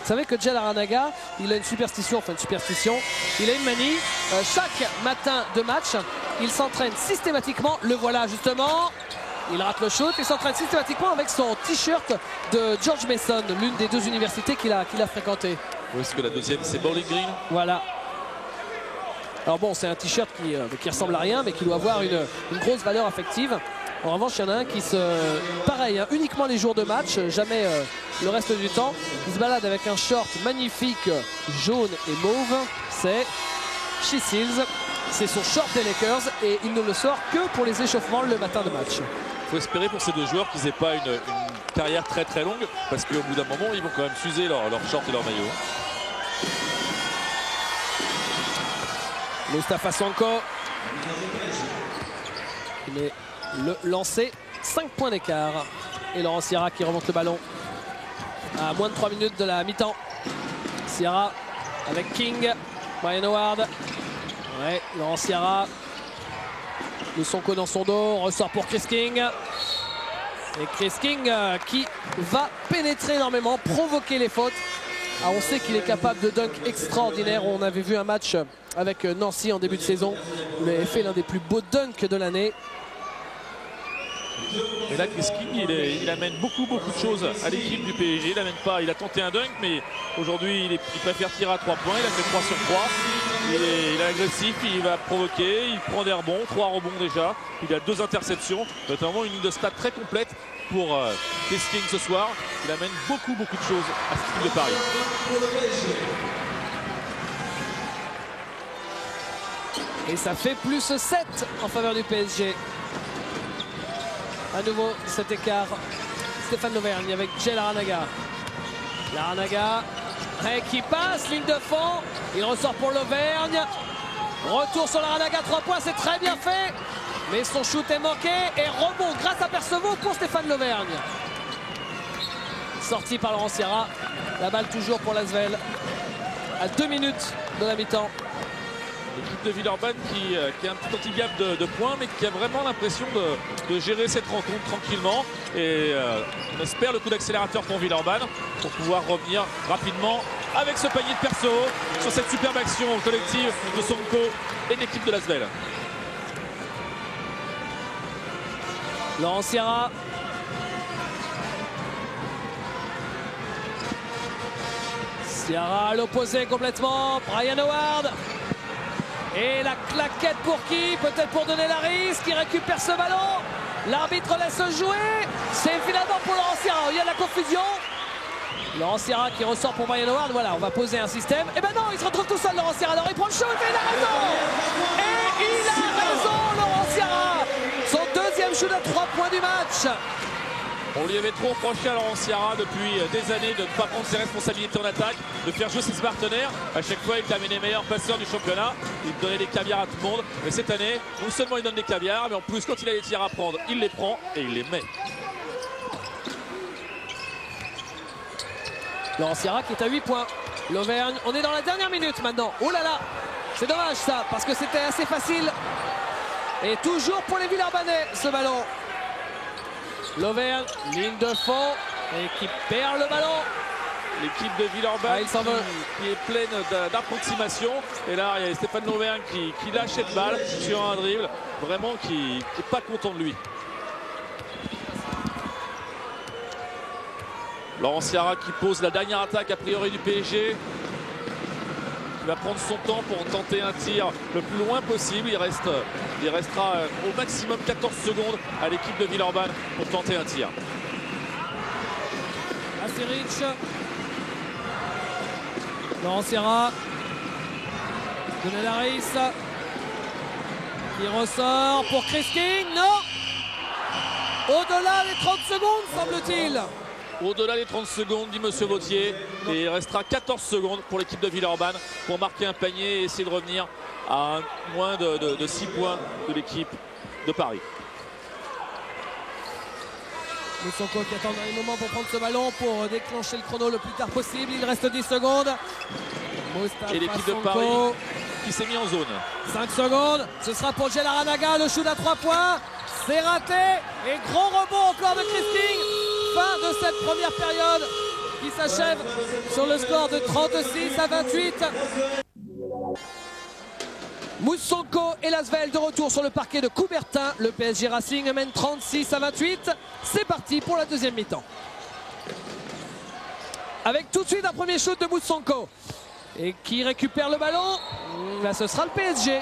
Vous savez que Jel Aranaga, il a une superstition, il a une manie. Chaque matin de match, il s'entraîne systématiquement, le voilà justement, il rate le shoot, il s'entraîne systématiquement avec son t-shirt de George Mason, l'une des 2 universités qu'il a fréquentées. Oui, parce que la deuxième, c'est Bowling Green. Voilà. Alors bon, c'est un t-shirt qui ressemble à rien, mais qui doit avoir une grosse valeur affective. En revanche, il y en a un qui pareil, hein, uniquement les jours de match, jamais le reste du temps. Il se balade avec un short magnifique jaune et mauve. C'est She Seals. C'est son short des Lakers et il ne le sort que pour les échauffements le matin de match. Il faut espérer pour ces 2 joueurs qu'ils n'aient pas une carrière très très longue, parce qu'au bout d'un moment, ils vont quand même s'user leur short et leur maillot. Moustapha Sonko. Il met le lancer, 5 points d'écart. Et Laurent Sierra qui remonte le ballon à moins de 3 minutes de la mi-temps. Sierra avec King, Brian Howard. Ouais, Laurent Sierra. Le Sonko dans son dos, ressort pour Chris King. Et Chris King qui va pénétrer énormément, provoquer les fautes. Ah, on sait qu'il est capable de dunk extraordinaire. On avait vu un match avec Nancy en début de saison. Il avait fait l'un des plus beaux dunks de l'année. Et là, Chris King, il amène beaucoup de choses à l'équipe du PSG. Il a tenté un dunk, mais aujourd'hui, il préfère tirer à 3 points. Il a fait 3 sur 3. Il est agressif, il va provoquer, il prend des rebonds, 3 rebonds déjà. Il a 2 interceptions, notamment une ligne de stats très complète pour Chris King ce soir. Il amène beaucoup de choses à cette équipe de Paris. Et ça fait plus 7 en faveur du PSG. À nouveau cet écart. Stéphane Lauvergne avec Jel Aranaga. Aranaga qui passe, ligne de fond. Il ressort pour Lauvergne. Retour sur Aranaga, 3 points, c'est très bien fait. Mais son shoot est manqué et rebond grâce à Perceval pour Stéphane Lauvergne. Sorti par Laurent Sierra. La balle toujours pour l'Asvel. À 2 minutes de la mi-temps. L'équipe de Villeurbanne qui a un petit anti-gap de points, mais qui a vraiment l'impression de gérer cette rencontre tranquillement. Et on espère le coup d'accélérateur pour Villeurbanne pour pouvoir revenir rapidement avec ce panier de Perceval sur cette superbe action collective de Sonko et de l'équipe de l'Asvel. Laurent Sierra. Sierra à l'opposé complètement. Brian Howard. Et la claquette pour qui? Peut-être pour donner la risque. Qui récupère ce ballon. L'arbitre laisse jouer. C'est finalement pour Laurent Sierra. Il y a de la confusion. Laurent Sierra qui ressort pour Brian Howard. Voilà, on va poser un système. Et ben non, il se retrouve tout seul, Laurent Sierra. Alors il prend le shoot et il a raison. Et il a raison, Laurent Sierra. Son 2e shoot à 3 points du match. On lui avait trop reproché à Laurent Sierra depuis des années de ne pas prendre ses responsabilités en attaque, de faire jouer ses partenaires. À chaque fois, il terminait les meilleurs passeurs du championnat. Il donnait des caviars à tout le monde. Mais cette année, non seulement il donne des caviars, mais en plus, quand il a les tirs à prendre, il les prend et il les met. Laurent Sierra qui est à 8 points. L'Auvergne, on est dans la dernière minute maintenant. Oh là là, c'est dommage ça, parce que c'était assez facile. Et toujours pour les Villeurbanais, ce ballon. L'Auvergne, ligne de fond, et qui perd le ballon. L'équipe de Villeurbanne qui est pleine d'approximation. Et là, il y a Stéphane L'Auvergne qui lâche cette balle sur un dribble. Vraiment qui n'est pas content de lui. Laurent Sierra qui pose la dernière attaque a priori du PSG. Il va prendre son temps pour tenter un tir le plus loin possible. Il restera au maximum 14 secondes à l'équipe de Villeurbanne pour tenter un tir. Aseric. Laurent Sierra. Donadaris. Qui ressort pour Chris King. Non! Au-delà des 30 secondes, semble-t-il. Au-delà des 30 secondes, dit Monsieur Gauthier. Et il restera 14 secondes pour l'équipe de Villeurbanne pour marquer un panier et essayer de revenir à moins de 6 points de l'équipe de Paris. Moussonko qui attend un moment pour prendre ce ballon, pour déclencher le chrono le plus tard possible. Il reste 10 secondes. Et l'équipe de Paris qui s'est mis en zone. 5 secondes. Ce sera pour Djel Larranaga. Le shoot à 3 points. C'est raté. Et gros rebond encore de Chris King. Fin de cette première période qui s'achève sur le score de 36 à 28. Moussonko et Lasvel de retour sur le parquet de Coubertin. Le PSG Racing mène 36 à 28. C'est parti pour la deuxième mi-temps. Avec tout de suite un premier shoot de Moussonko. Et qui récupère le ballon. Là, ce sera le PSG.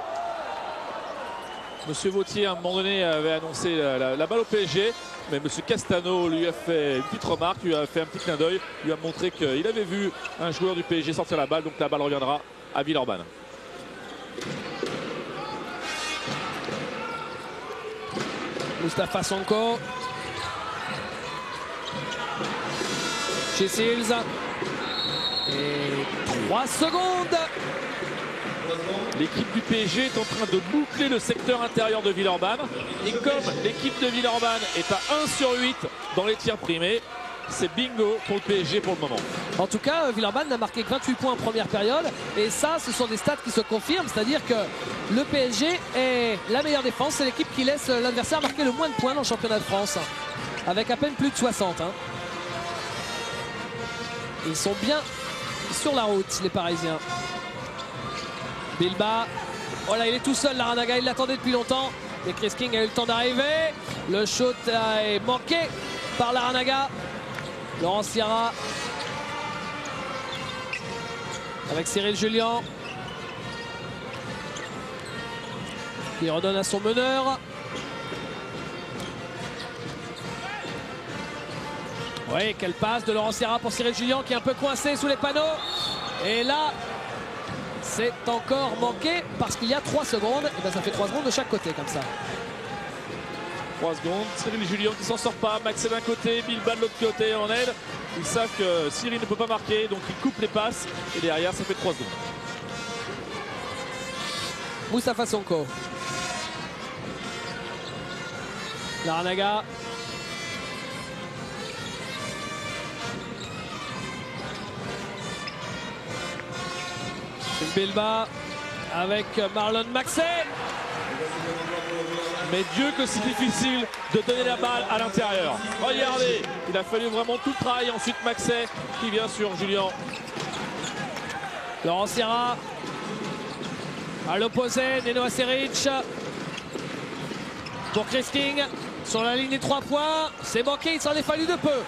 Monsieur Vautier, à un moment donné, avait annoncé la balle au PSG. Mais Monsieur Castano lui a fait une petite remarque, lui a fait un petit clin d'œil, lui a montré qu'il avait vu un joueur du PSG sortir la balle. Donc la balle reviendra à Villeurbanne. Mustapha Sonko. Chez Seals. Et 3 secondes. L'équipe du PSG est en train de boucler le secteur intérieur de Villeurbanne. Et comme l'équipe de Villeurbanne est à 1 sur 8 dans les tirs primés, c'est bingo pour le PSG pour le moment. En tout cas, Villeurbanne n'a marqué que 28 points en première période. Et ça, ce sont des stats qui se confirment. C'est-à-dire que le PSG est la meilleure défense. C'est l'équipe qui laisse l'adversaire marquer le moins de points dans le championnat de France. Avec à peine plus de 60. Ils sont bien sur la route, les Parisiens. Bilba. Oh là, il est tout seul, Larranaga. Il l'attendait depuis longtemps. Et Chris King a eu le temps d'arriver. Le shoot est manqué par Larranaga. Laurent Sierra. Avec Cyril Julien. Qui redonne à son meneur. Oui, quelle passe de Laurent Sierra pour Cyril Julien qui est un peu coincé sous les panneaux. Et là, c'est encore manqué parce qu'il y a 3 secondes. Et bien ça fait 3 secondes de chaque côté comme ça. 3 secondes, Cyril Julien qui s'en sort pas, Maxé d'un côté, Bilba de l'autre côté en aide. Ils savent que Cyril ne peut pas marquer, donc ils coupent les passes. Et derrière, ça fait 3 secondes. Mustapha Sonko. Larranaga. Bilba avec Marlon Maxé. Mais Dieu que c'est difficile de donner la balle à l'intérieur. Regardez, il a fallu vraiment tout le travail. Ensuite Maxé qui vient sur Julien. Laurent Sierra. À l'opposé, Neno Aseric. Pour Chris King. Sur la ligne des 3 points. C'est manqué, il s'en est fallu de peu.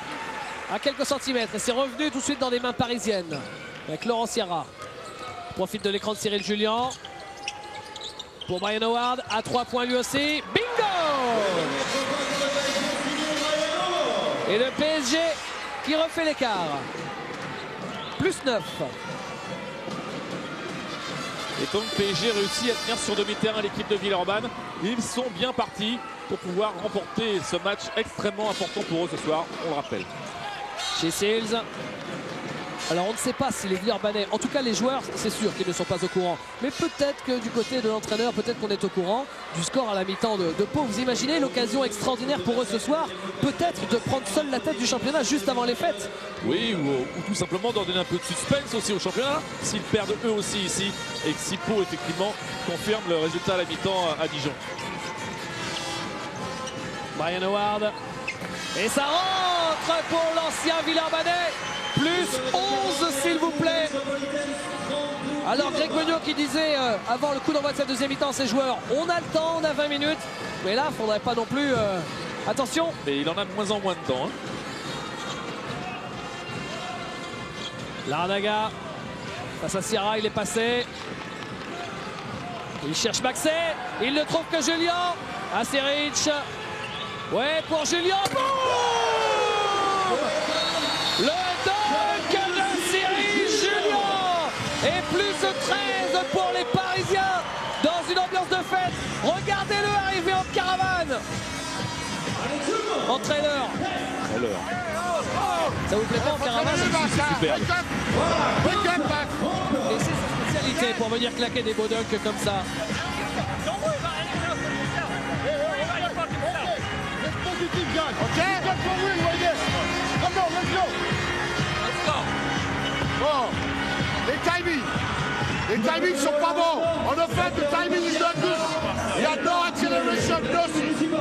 À quelques centimètres. Et c'est revenu tout de suite dans des mains parisiennes. Avec Laurent Sierra. Profite de l'écran de Cyril Julien. Pour Brian Howard, à 3 points lui aussi. Bingo! Et le PSG qui refait l'écart. Plus 9. Et donc PSG réussit à tenir sur demi-terrain l'équipe de Villeurbanne. Ils sont bien partis. pour pouvoir remporter ce match extrêmement important pour eux ce soir, on le rappelle. Chez Seals. Alors on ne sait pas si les Villeurbanais, en tout cas les joueurs, c'est sûr qu'ils ne sont pas au courant. Mais peut-être que du côté de l'entraîneur, peut-être qu'on est au courant du score à la mi-temps de Pau. Vous imaginez l'occasion extraordinaire pour eux ce soir, peut-être de prendre seul la tête du championnat juste avant les fêtes. Oui, ou tout simplement d'en donner un peu de suspense aussi au championnat, s'ils perdent eux aussi ici, et que si Pau effectivement confirme le résultat à la mi-temps à Dijon. Brian Howard. Et ça rentre pour l'ancien Villeurbanais. Plus 11 s'il vous plaît. Alors Greg Beugnot qui disait avant le coup d'envoi de cette deuxième mi-temps, ses joueurs, on a le temps, on a 20 minutes. Mais là, il ne faudrait pas non plus... attention. Mais il en a de moins en moins de temps. Hein. Larnaga face à Sierra, il est passé. Il cherche Maxé. Il ne trouve que Julien. Aseric. Ouais, pour Julien. Boum! Le dunk de Cyril Julien. Et plus de 13 pour les Parisiens dans une ambiance de fête. Regardez-le arriver en caravane. En trailer. Ça vous plaît pas en caravane? Super. Et c'est sa spécialité pour venir claquer des beaux dunks comme ça. Bon, les timings sont pas bons. En fait, le timing is not good. Il y a no acceleration, no speed.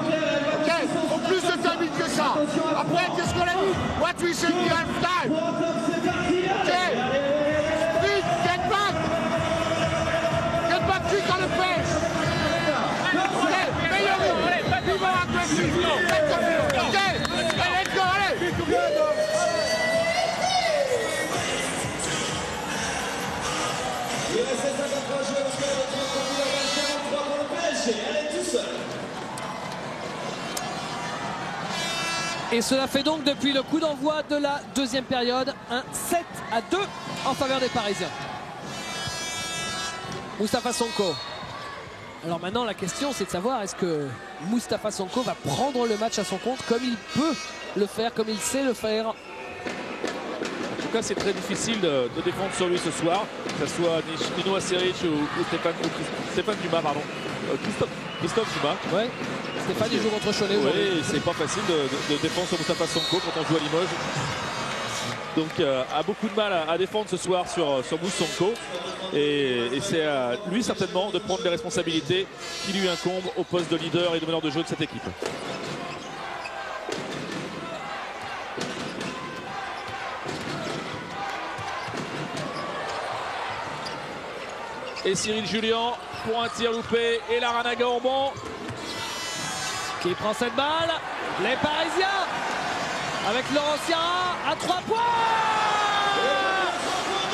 Ok, faut plus de timing que ça. Après, qu'est-ce qu'on a dit? What we say in half time. Ok, speed, get back quick on the pace. Ok, meilleur rythme, be more aggressive. Ok, let's go, allez. Il reste 53 joueurs au score de 33 pour le PSG. Allez, tout seul. Et cela fait donc depuis le coup d'envoi de la deuxième période un 7-2 en faveur des Parisiens. Moustapha Sonko. Alors maintenant la question c'est de savoir est-ce que Moustapha Sonko va prendre le match à son compte comme il peut le faire, comme il sait le faire. En tout cas, c'est très difficile de défendre sur lui ce soir, que ce soit Nino Aseric ou Stéphane Dumas, pardon. Christophe Dumas. Ouais. Stéphane il joue contre Cholet aujourd'hui. Oui, c'est pas facile de défendre sur Moustapha Sonko quand on joue à Limoges. Donc a beaucoup de mal à défendre ce soir sur Sonko. Et c'est à lui certainement de prendre les responsabilités qui lui incombent au poste de leader et de meneur de jeu de cette équipe. Et Cyril Julien pour un tir loupé et Larnaga en bon. Qui prend cette balle? Les Parisiens avec Laurent Sierra à 3 points.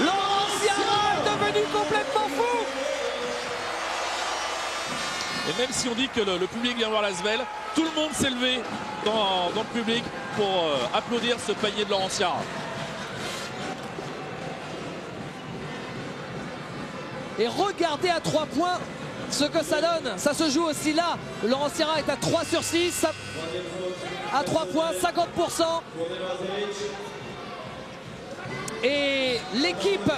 Laurent Sierra est devenu complètement fou. Et même si on dit que le public vient voir l'Asvel, tout le monde s'est levé dans le public pour applaudir ce panier de Laurent Sierra. Et regardez à 3 points ce que ça donne. Ça se joue aussi là. Laurent Sierra est à 3 sur 6. À 3 points, 50%. Et l'équipe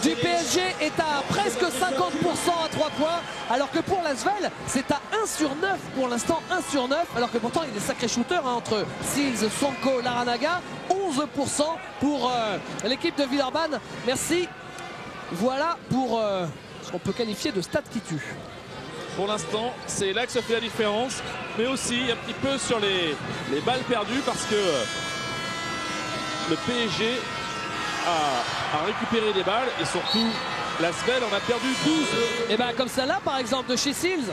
du PSG est à presque 50% à 3 points. Alors que pour l'Asvel, c'est à 1 sur 9 pour l'instant. 1 sur 9. Alors que pourtant, il y a des sacrés shooters entre Seals, Sonko, Larnaga. 11% pour l'équipe de Villeurbanne. Merci. Voilà pour ce qu'on peut qualifier de stade qui tue. Pour l'instant, c'est là que se fait la différence, mais aussi un petit peu sur les balles perdues parce que le PSG a récupéré des balles et surtout l'Asvel en a perdu 12. Et bien comme celle-là par exemple de chez Seals.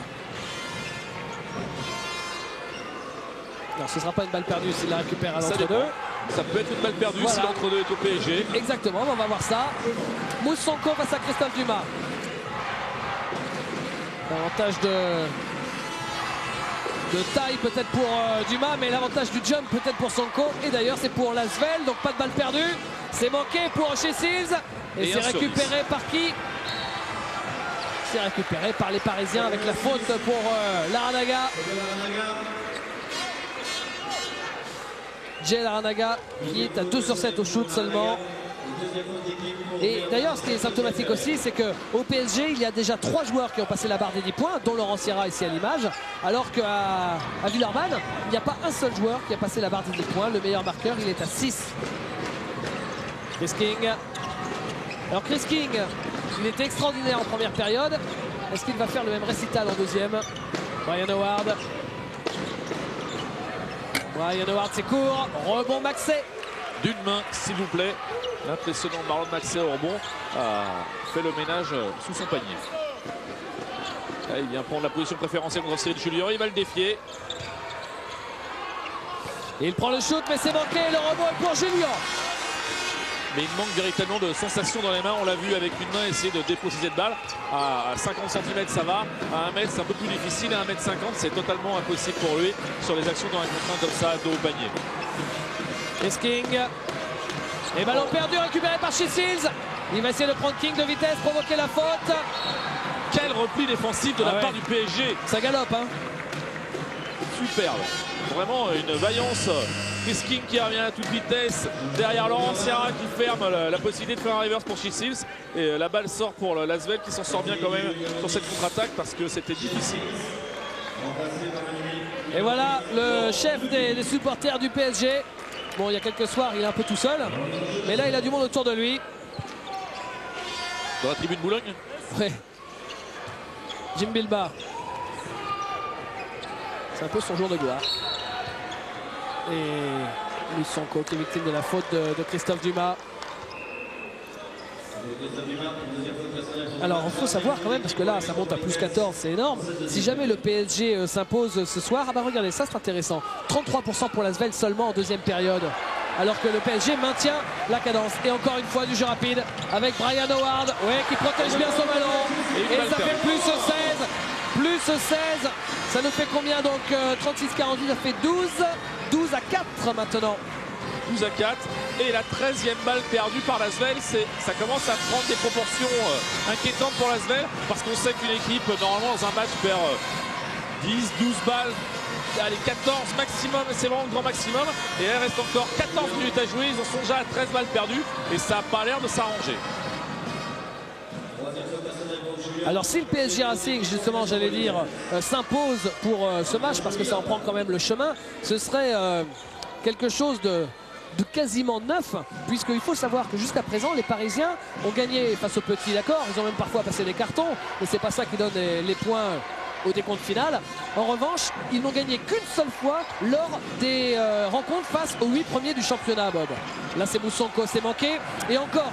Non, ce ne sera pas une balle perdue s'il la récupère à l'entre-deux. Ça peut être une balle perdue voilà. si l'entre-deux est au PSG. Exactement, on va voir ça. Sonko face à Christophe Dumas. L'avantage de taille peut-être pour Dumas, mais l'avantage du jump peut-être pour Sonko. Et d'ailleurs c'est pour l'Asvel, donc pas de balle perdue. C'est manqué pour chez Seals. Et c'est récupéré par qui? c'est récupéré par les Parisiens avec la faute pour Larranaga. Jay Larranaga qui est à 2 sur 7 au shoot seulement. Et d'ailleurs, ce qui est symptomatique aussi, c'est qu'au PSG, il y a déjà 3 joueurs qui ont passé la barre des 10 points, dont Laurent Sierra ici à l'image, alors qu'à Villeurbanne, il n'y a pas un seul joueur qui a passé la barre des 10 points. Le meilleur marqueur, il est à 6. Chris King. Alors Chris King, il était extraordinaire en première période. Est-ce qu'il va faire le même récital en deuxième? Brian Howard. Brian Howard, c'est court. Rebond Maxey. D'une main, s'il vous plaît. L'impressionnant Marlon Maxey au rebond a fait le ménage sous son panier. Là, il vient prendre la position préférentielle contre Cyril Julien. Il va le défier. Il prend le shoot, mais c'est manqué. Le rebond est pour Julien. Mais il manque véritablement de sensation dans les mains. On l'a vu avec une main essayer de déposer cette balle. À 50 cm, ça va. À 1 mètre, c'est un peu plus difficile. À 1,50 m, c'est totalement impossible pour lui sur les actions dans un contre 1 comme ça, dos au panier. Chris King. Et ballon perdu, récupéré par Shields. Il va essayer de prendre King de vitesse, provoquer la faute. Quel repli défensif de la part du PSG. Ça galope, hein. Superbe. Vraiment une vaillance. Chris King qui revient à toute vitesse. Derrière Laurent Sierra qui ferme la possibilité de faire un reverse pour Shields. Et la balle sort pour l'Asvel qui s'en sort bien quand même sur cette contre-attaque parce que c'était difficile. Et voilà le chef des supporters du PSG. Bon, il y a quelques soirs, il est un peu tout seul. Mais là, il a du monde autour de lui. Dans la tribune Boulogne. Ouais. Jim Bilbao. C'est un peu son jour de gloire. Et Musonko qui est victime de la faute de Christophe Dumas. Alors il faut savoir quand même, parce que là ça monte à plus 14, c'est énorme. Si jamais le PSG s'impose ce soir, ah bah regardez, ça c'est intéressant. 33% pour l'Asvel seulement en deuxième période. Alors que le PSG maintient la cadence. Et encore une fois du jeu rapide avec Brian Howard, ouais, qui protège bien son ballon. Et ça fait plus 16. Plus 16. Ça nous fait combien donc 36-48, ça fait 12. 12 à 4 maintenant. 12 à 4 et la 13e balle perdue par l'Asvel, ça commence à prendre des proportions inquiétantes pour l'Asvel parce qu'on sait qu'une équipe normalement dans un match perd 10, 12 balles, allez 14 maximum, c'est vraiment le grand maximum et il reste encore 14 minutes à jouer, ils en sont déjà à 13 balles perdues et ça n'a pas l'air de s'arranger. Alors si le PSG Racing, justement j'allais dire, s'impose pour ce match parce que ça en prend quand même le chemin, ce serait quelque chose de quasiment neuf, puisqu'il faut savoir que jusqu'à présent les Parisiens ont gagné face aux petits, d'accord, ils ont même parfois passé des cartons, mais c'est pas ça qui donne les points au décompte final. En revanche, ils n'ont gagné qu'une seule fois lors des rencontres face aux 8 premiers du championnat, Bob. Là c'est Musonko, c'est manqué, et encore,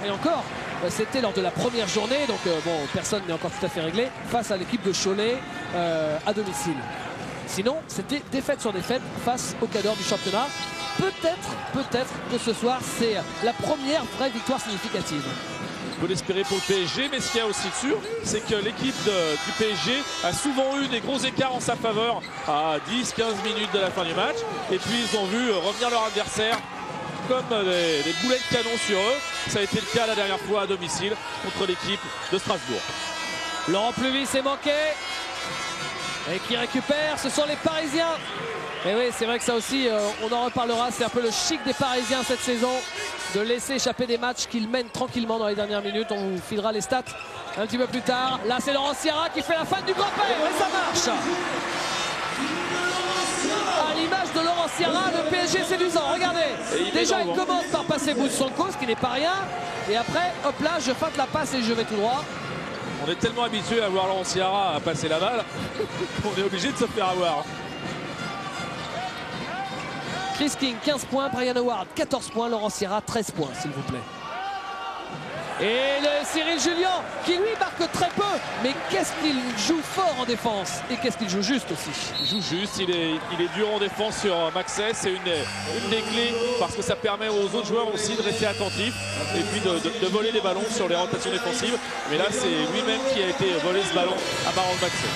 c'était lors de la première journée, donc bon, personne n'est encore tout à fait réglé, face à l'équipe de Cholet à domicile. Sinon, c'était défaite sur défaite face au cadre du championnat. Peut-être que ce soir, c'est la première vraie victoire significative. On peut l'espérer pour le PSG, mais ce qu'il y a aussi de sûr, c'est que l'équipe du PSG a souvent eu des gros écarts en sa faveur à 10-15 minutes de la fin du match. Et puis ils ont vu revenir leur adversaire comme des boulets de canon sur eux. Ça a été le cas la dernière fois à domicile contre l'équipe de Strasbourg. Laurent Pluvy s'est manqué. Et qui récupère, ce sont les Parisiens. Et oui, c'est vrai que ça aussi, on en reparlera. C'est un peu le chic des Parisiens cette saison, de laisser échapper des matchs qu'ils mènent tranquillement dans les dernières minutes. On vous filera les stats un petit peu plus tard. Là, c'est Laurent Sierra qui fait la fin du grand-père et ça marche. À l'image de Laurent Sierra, le PSG séduisant. Regardez, déjà il commence par passer Musonko, ce qui n'est pas rien. Et après, hop là, je feinte la passe et je vais tout droit. On est tellement habitué à voir Laurent Sierra à passer la balle qu'on est obligé de se faire avoir. Chris King 15 points, Brian Howard 14 points, Laurent Sierra 13 points s'il vous plaît. Et le Cyril Julien qui lui marque très peu, mais qu'est-ce qu'il joue fort en défense et qu'est-ce qu'il joue juste aussi. Il joue juste, il est dur en défense sur Maxey, c'est une des clés parce que ça permet aux autres joueurs aussi de rester attentifs et puis de voler les ballons sur les rotations défensives. Mais là c'est lui-même qui a été volé ce ballon à Marlon Maxey.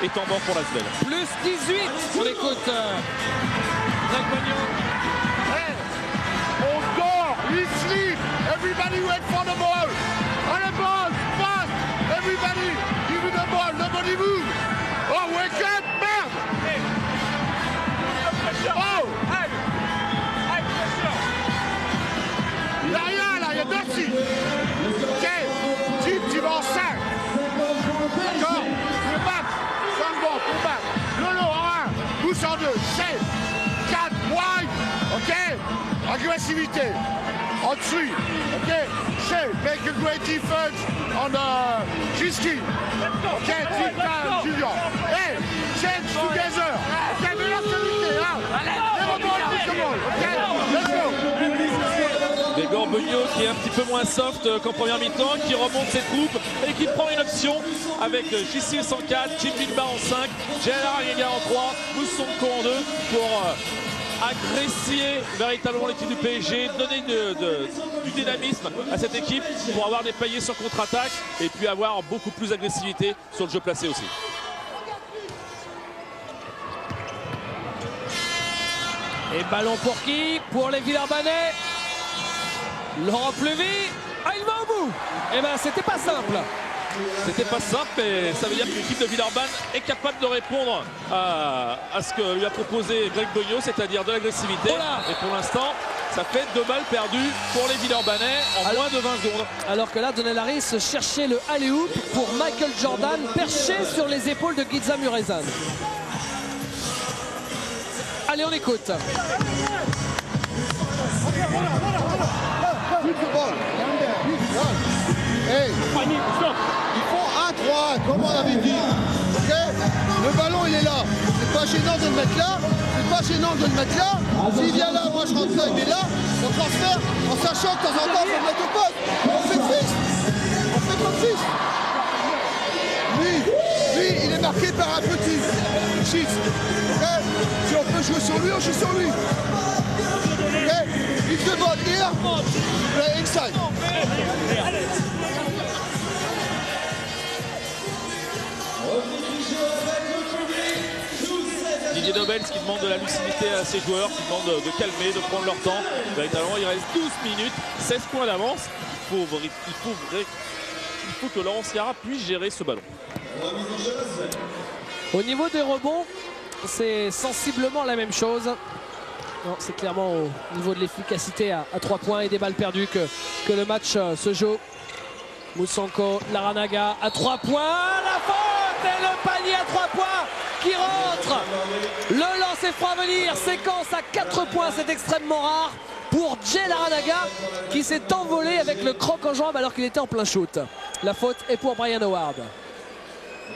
Et temps mort pour l'Asvel. Plus 18, on écoute Greg Magnon. Hey, on dort, we sleep, everybody wait for the ball. And the ball, fast, everybody. body move. Oh, wake up, merde. Oh. Il n'y a rien là, il y a 2-6. Ok, Jim, tu vas en 5. D'accord. Tu veux battre. 5 secondes pour battre. Lolo en 1, Mousse en 2, 7, 4, wide. Ok. Agressivité. On 3. Ok. Shape, make a great defense on G-Ski. Ok, deep down, Junior. Hey, change together. Ok, vélocité, hein. Never ball, pick the ball. Ok, let's go. Grégor Beugnot qui est un petit peu moins soft qu'en première mi-temps, qui remonte ses troupes et qui prend une option avec J-Sil 104, Jim Bilbao en 5, J.L.R. Argega en 3, Mousse Sonko en 2 pour agresser véritablement l'équipe du PSG, donner du dynamisme à cette équipe pour avoir des paliers sur contre-attaque et puis avoir beaucoup plus d'agressivité sur le jeu placé aussi. Et ballon pour qui? Pour les Villeurbanais. Laurent Plevy. Ah, il va au bout. Eh ben, c'était pas simple. C'était pas simple, mais ça veut dire que l'équipe de Villeurbanne est capable de répondre à ce que lui a proposé Greg Beugnot, c'est-à-dire de l'agressivité. Et pour l'instant, ça fait 2 balles perdues pour les Villeurbanais en moins de 20 secondes. Alors que là, Donnell Harris cherchait le alley-oop pour Michael Jordan, perché sur les épaules de Giza Murezan. Allez, on écoute. Hey, ils font 1-3, comme on avait dit. Okay, le ballon, il est là. C'est pas gênant de le mettre là. C'est pas gênant de le mettre là. S'il vient là, moi je rentre là, il est là. On transfère en sachant que de temps en temps, il faut le mettre au poste. On fait de fixe. On fait comme fixe. Lui, il est marqué par un petit Chief. Okay, si on peut jouer sur lui, on joue sur lui. Okay, if the ball here, play inside. Didier Nobels qui demande de la lucidité à ses joueurs, qui demande de calmer, de prendre leur temps. Véritablement, il reste 12 minutes, 16 points d'avance. Il faut que Laurent Ciara puisse gérer ce ballon. Au niveau des rebonds, c'est sensiblement la même chose. Non, c'est clairement au niveau de l'efficacité à 3 points et des balles perdues que le match se joue. Moussanko, Laranaga à 3 points. La faute et le panier à 3 points qui rentre. Le lancer franc à venir. Séquence à 4 points, c'est extrêmement rare pour Jay Laranaga qui s'est envolé avec le croc en jambe alors qu'il était en plein shoot. La faute est pour Brian Howard.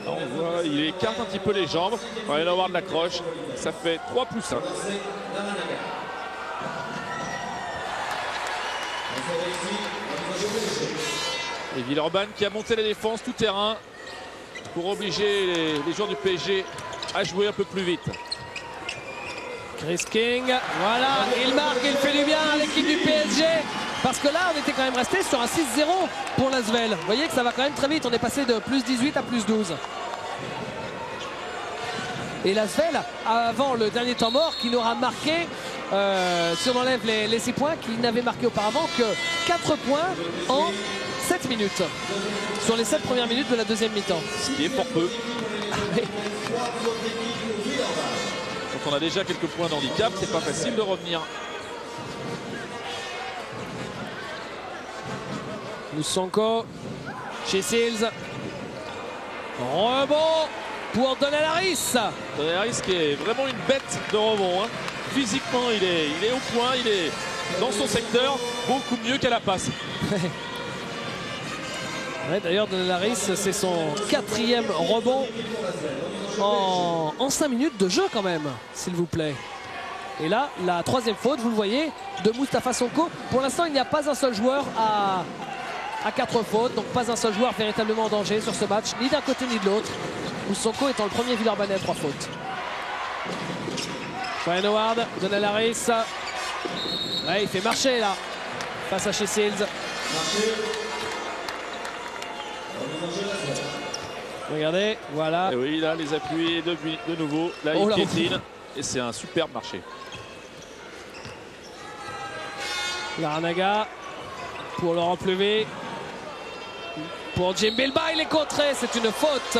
On voit, il écarte un petit peu les jambes. Brian Howard l'accroche. Ça fait 3+1. Et Villeurbanne qui a monté la défense tout terrain pour obliger les joueurs du PSG à jouer un peu plus vite. Chris King, voilà, il marque, il fait du bien à l'équipe du PSG. Parce que là, on était quand même resté sur un 6-0 pour l'Asvel. Vous voyez que ça va quand même très vite. On est passé de +18 à +12. Et l'Asvel, avant le dernier temps mort, qui n'aura marqué, si on enlève les 6 points, qui n'avait marqué auparavant que 4 points en 7 minutes. Sur les 7 premières minutes de la deuxième mi-temps. Ce qui est fort peu. Quand on a déjà quelques points d'handicap, c'est pas facile de revenir. Moussanko, chez Seals. Rebond pour Donnell Harris. Donnell Harris qui est vraiment une bête de rebond. Hein. Physiquement, il est au point, il est dans son secteur, beaucoup mieux qu'à la passe. Ouais, d'ailleurs, Donnell Harris, c'est son 4e rebond en 5 minutes de jeu quand même, s'il vous plaît. Et là, la 3e faute, vous le voyez, de Moustapha Sonko. Pour l'instant, il n'y a pas un seul joueur à 4 fautes, donc pas un seul joueur véritablement en danger sur ce match, ni d'un côté ni de l'autre. Sonko étant le premier Villeurbanais à 3 fautes. Brian Howard, Donnell Harris. Ouais, il fait marcher là, face à chez Seals. Regardez, voilà. Et oui, là, les appuis de nouveau. Là, il piétine. Et c'est un superbe marché. Laranaga pour Laurent Plevy. Pour Jim Bilbah, il est contré. C'est une faute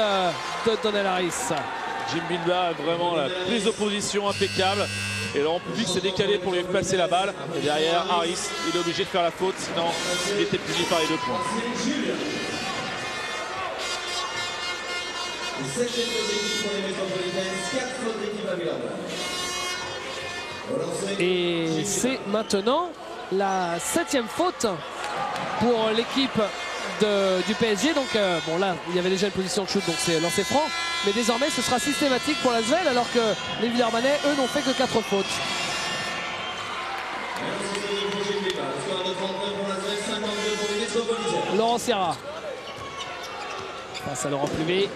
de Donnell Harris. Jim Bilbah a vraiment la prise de position impeccable. Et Laurent Public s'est décalé pour lui passer la balle. Et derrière, Harris, il est obligé de faire la faute. Sinon, il était puni par les 2 points. Et c'est maintenant la 7e faute pour l'équipe du PSG. Donc bon, là il y avait déjà une position de shoot, donc c'est lancé franc, mais désormais ce sera systématique pour l'Asvel, alors que les Villeurbanais eux n'ont fait que 4 fautes. Laurent Sierra passe à Laurent Plumet.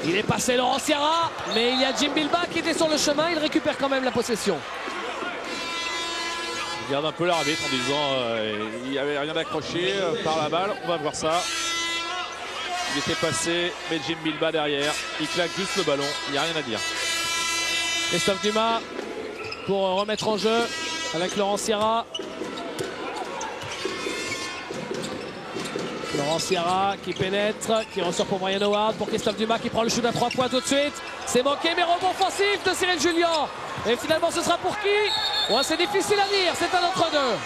Il est passé Laurent Sierra, mais il y a Jim Bilbah qui était sur le chemin. Il récupère quand même la possession. Il regarde un peu l'arbitre en disant il n'y avait rien d'accroché par la balle. On va voir ça. Il était passé, mais Jim Bilbah derrière. Il claque juste le ballon. Il n'y a rien à dire. Christophe Dumas pour remettre en jeu avec Laurent Sierra. Laurent Sierra qui pénètre, qui ressort pour Brian Howard, pour Christophe Dumas qui prend le shoot à 3 points tout de suite. C'est manqué, mais rebond offensif de Cyril Julien. Et finalement, ce sera pour qui? Ouais, c'est difficile à dire, c'est un entre-deux.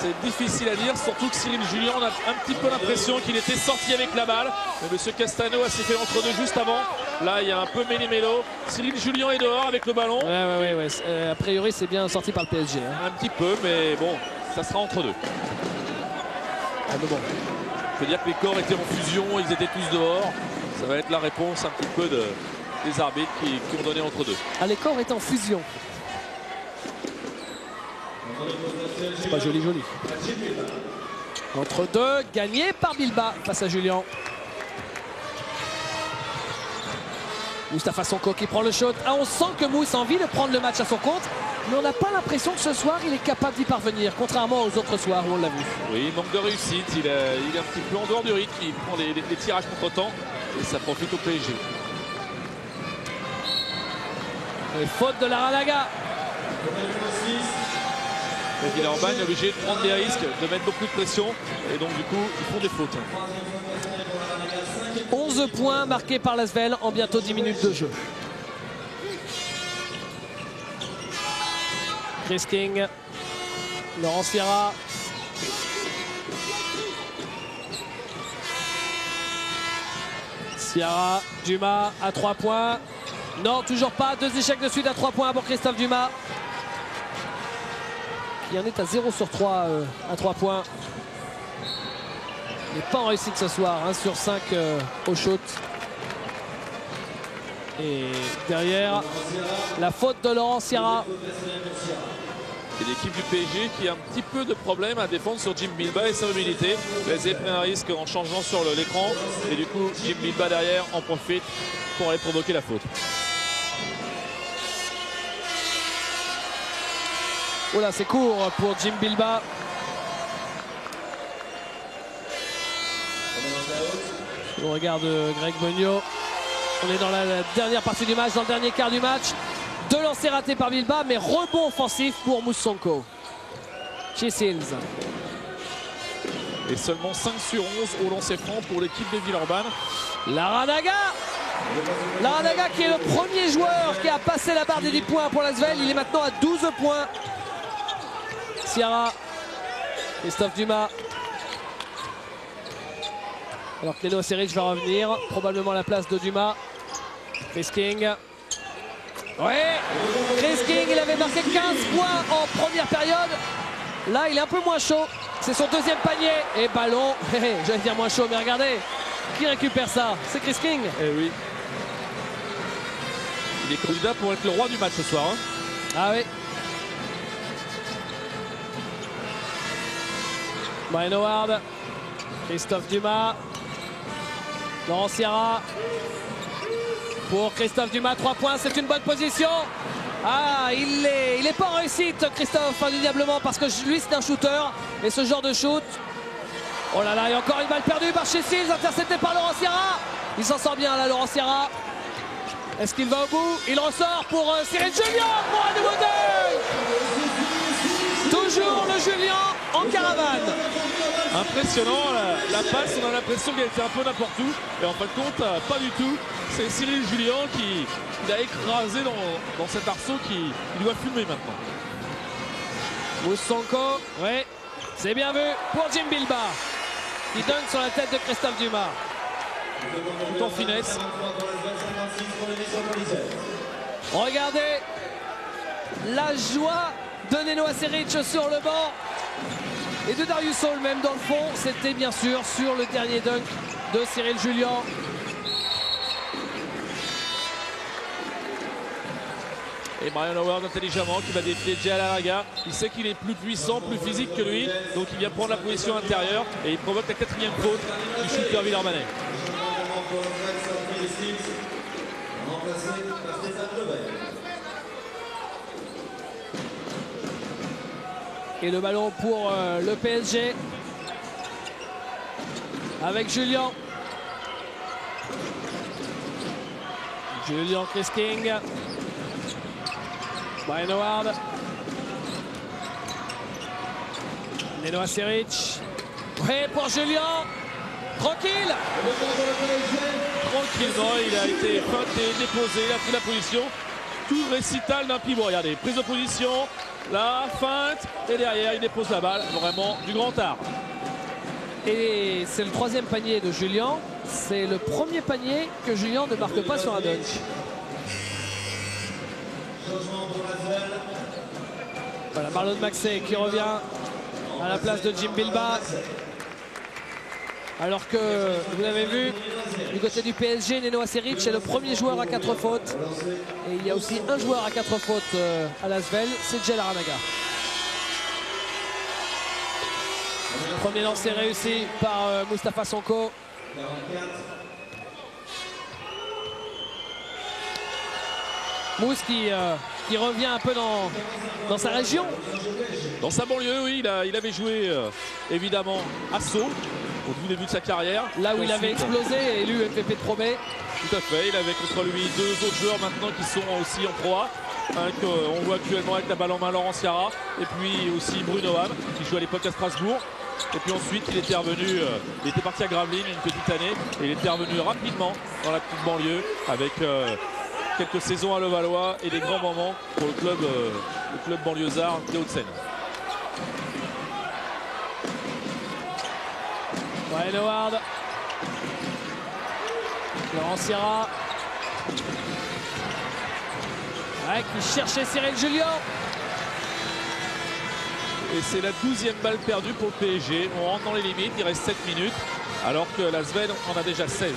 C'est difficile à dire, surtout que Cyril Julien, on a un petit peu l'impression qu'il était sorti avec la balle. Mais M. Castano a s'est fait l'entre-deux juste avant. Là, il y a un peu méli-mélo. Cyril Julien est dehors avec le ballon. Ouais. A priori, c'est bien sorti par le PSG. Hein. Un petit peu, mais bon, ça sera entre deux. Ah, mais bon. Je peux dire que les corps étaient en fusion, ils étaient tous dehors. Ça va être la réponse un petit peu des arbitres qui ont donné entre deux. Ah, les corps étaient en fusion. C'est pas joli. Entre deux, gagné par Bilbah face à Julien. Mustapha Sonko qui prend le shot. Ah, on sent que Mousse a envie de prendre le match à son compte, mais on n'a pas l'impression que ce soir il est capable d'y parvenir, contrairement aux autres soirs où on l'a vu. Oui, il manque de réussite, il est un petit peu en dehors du rythme, il prend les tirages contre-temps et ça profite au PSG. Et faute de Laranaga. Le Villeurbanne est obligé de prendre des risques, de mettre beaucoup de pression et donc du coup ils font des fautes. 11 points marqués par l'Asvel en bientôt 10 minutes de jeu. Chris King, Laurent Sierra. Sierra, Dumas à 3 points. Non, toujours pas. 2 échecs de suite à 3 points pour Christophe Dumas. Il en est à 0 sur 3 à 3 points. Il n'est pas en réussite ce soir, 1 sur 5 au shoot. Et derrière, la faute de Laurent Sierra. Et l'équipe du PSG qui a un petit peu de problème à défendre sur Jim Bilbah et sa mobilité. Les pris un risque en changeant sur l'écran. Et du coup, Jim Bilbah derrière en profite pour aller provoquer la faute. Oh là, c'est court pour Jim Bilbah. On regarde Greg Beugnot. On est dans la dernière partie du match, dans le dernier quart du match. 2 lancers ratés par Bilbah, mais rebond offensif pour Moussonko. Chisils. Et seulement 5 sur 11 au lancer franc pour l'équipe de Villeurbanne. Laranaga qui est le premier joueur qui a passé la barre des 10 points pour l'Asvel. Il est maintenant à 12 points. Sierra, Christophe Dumas. Alors que Leno Seric va revenir, probablement à la place de Dumas. Chris King. Ouais, Chris King, il avait marqué 15 points en première période. Là, il est un peu moins chaud. C'est son 2e panier. Et ballon, j'allais dire moins chaud, mais regardez. Qui récupère ça? C'est Chris King. Eh oui. Il est candidat pour être le roi du match ce soir. Hein. Ah oui. Brian Howard, Christophe Dumas, Laurent Sierra. Pour Christophe Dumas, 3 points, c'est une bonne position. Ah, il est pas en réussite, Christophe, indéniablement, parce que lui, c'est un shooter. Et ce genre de shoot... Oh là là, il y a encore une balle perdue par Chessils, interceptée par Laurent Sierra. Il s'en sort bien, là, Laurent Sierra. Est-ce qu'il va au bout? Il ressort pour Cyril Julien, pour un nouveau deuil. Toujours le Julien en caravane. Impressionnant, la passe, on a l'impression qu'elle était un peu n'importe où. Et en fin de compte, pas du tout. C'est Cyril Julien qui l'a écrasé dans cet arceau qui doit fumer maintenant. Moussonko, ouais, c'est bien vu pour Jim Bilba, qui donne sur la tête de Christophe Dumas. Tout en finesse. Regardez la joie de Neno Aseric sur le banc et de Darius Hall même dans le fond. C'était bien sûr sur le dernier dunk de Cyril Julien. Et Brian Howard intelligemment qui va défier Jay Larranaga. Il sait qu'il est plus puissant, plus physique que lui. Donc il vient prendre la position intérieure et il provoque la 4e faute du shooter Villeurbanais. Et le ballon pour le PSG avec Julien. Julien Chris-King. Brian Howard. Neno Aseric. Oui, pour Julien. Tranquille. Tranquillement, il a été feinté, déposé, il a pris la position. Tout récital d'un pivot. Regardez, prise de position, la feinte, et derrière, il dépose la balle. Vraiment du grand art. Et c'est le 3e panier de Julien. C'est le premier panier que Julien ne marque pas sur un dunk. Voilà, Marlon Maxey qui revient à la place de Jim Bilba. Alors que, vous l'avez vu, du côté du PSG, Neno Aseric est le premier joueur à 4 fautes. Et il y a aussi un joueur à 4 fautes à l'Asvel, c'est Jay Larranaga. Premier lancer réussi par Moustapha Sonko. Mousse qui revient un peu dans sa région. Dans sa banlieue, oui, il avait joué évidemment à Sceaux au tout début de sa carrière. Là où il avait explosé et élu MVP de Pro B. Tout à fait, il avait contre lui 2 autres joueurs maintenant qui sont aussi en Pro A. On voit actuellement avec la balle en main Laurent Ciara. Et puis aussi Bruno Ham qui joue à l'époque à Strasbourg. Et puis ensuite il était revenu, il était parti à Gravelines une petite année. Et il était revenu rapidement dans la petite banlieue avec quelques saisons à Levallois et des grands moments pour le club banlieusard des Hauts-de-Seine. Brian Howard. Laurent Ciara. Ouais, qui cherchait Cyril Julien. Et c'est la 12e balle perdue pour le PSG. On rentre dans les limites, il reste 7 minutes. Alors que la Sven en a déjà 16.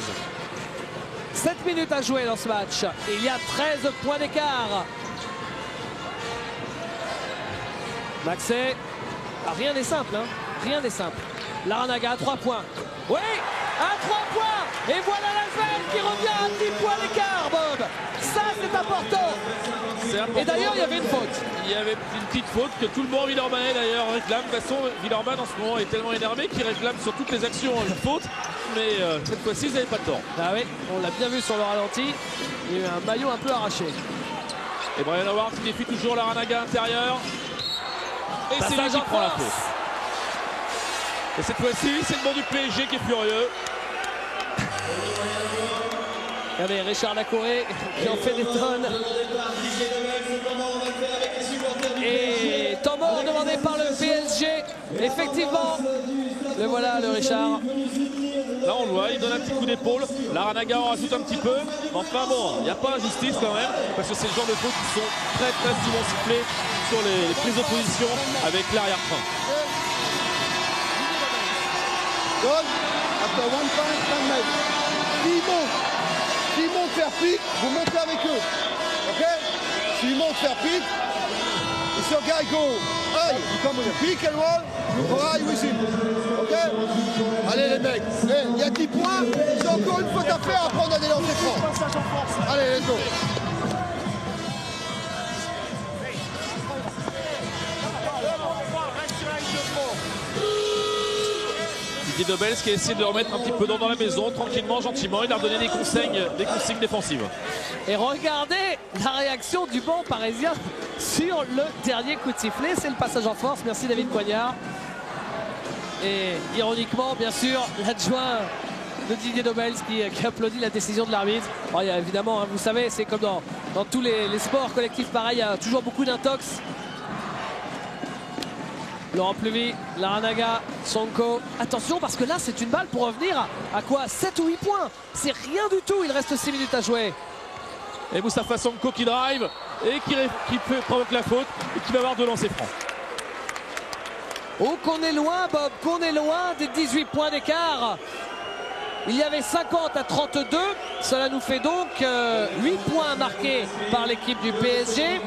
7 minutes à jouer dans ce match. Et il y a 13 points d'écart. Maxey. Ah, rien n'est simple, hein. Rien n'est simple. Larranaga à 3 points. Oui, à 3 points. Et voilà la Sven qui revient à 10 points d'écart, Bob. Ça, c'est important. Et d'ailleurs, il y avait une faute. Il y avait une petite faute que tout le monde Villeurbanais d'ailleurs réclame. De toute façon, Villeurbanne en ce moment est tellement énervé qu'il réclame sur toutes les actions une faute. Mais cette fois-ci, ils n'avaient pas de tort. Ah oui, on l'a bien vu sur le ralenti. Il y a eu un maillot un peu arraché. Et Brian Howard qui défie toujours Larranaga intérieur. Et c'est lui qui prend la faute. Et cette fois-ci, c'est le banc du PSG qui est furieux. Regardez, Richard Lacouré qui en fait des tonnes. Et temps mort demandé par le PSG. Effectivement, le voilà, le Richard. Là, on le voit, il donne un petit coup d'épaule. Larranaga en rajoute un petit peu. Mais enfin bon, il n'y a pas injustice quand même. Parce que c'est le genre de fautes qui sont très souvent sifflées sur les prises de position avec l'arrière-train. Good. After 1 point, 10 mètres. S'ils montent faire pique, vous montez avec eux. Ok? S'ils montent faire pique, et ce guy go, hey, you come with a pick and roll, you go high with him. Ok? Allez les mecs, il y a 10 points, c'est encore une faute à faire, après on a des lancers francs. Allez, let's go. Didier Dobels qui a essayé de le remettre un petit peu dans la maison, tranquillement, gentiment. Il a redonné des consignes défensives. Et regardez la réaction du banc parisien sur le dernier coup de sifflet. C'est le passage en force. Merci David Coignard. Et ironiquement, bien sûr, l'adjoint de Didier Nobels qui applaudit la décision de l'arbitre. Oh, il y a évidemment, hein, vous savez, c'est comme dans tous les sports collectifs, pareil, il y a toujours beaucoup d'intox. Laurent Pluvy, Larranaga, Sonko. Attention parce que là c'est une balle pour revenir à quoi, 7 ou 8 points. C'est rien du tout, il reste 6 minutes à jouer. Et Moustapha Sonko qui drive et qui provoque la faute et qui va avoir deux lancers francs. Oh qu'on est loin Bob, qu'on est loin des 18 points d'écart. Il y avait 50 à 32, cela nous fait donc 8 points marqués par l'équipe du PSG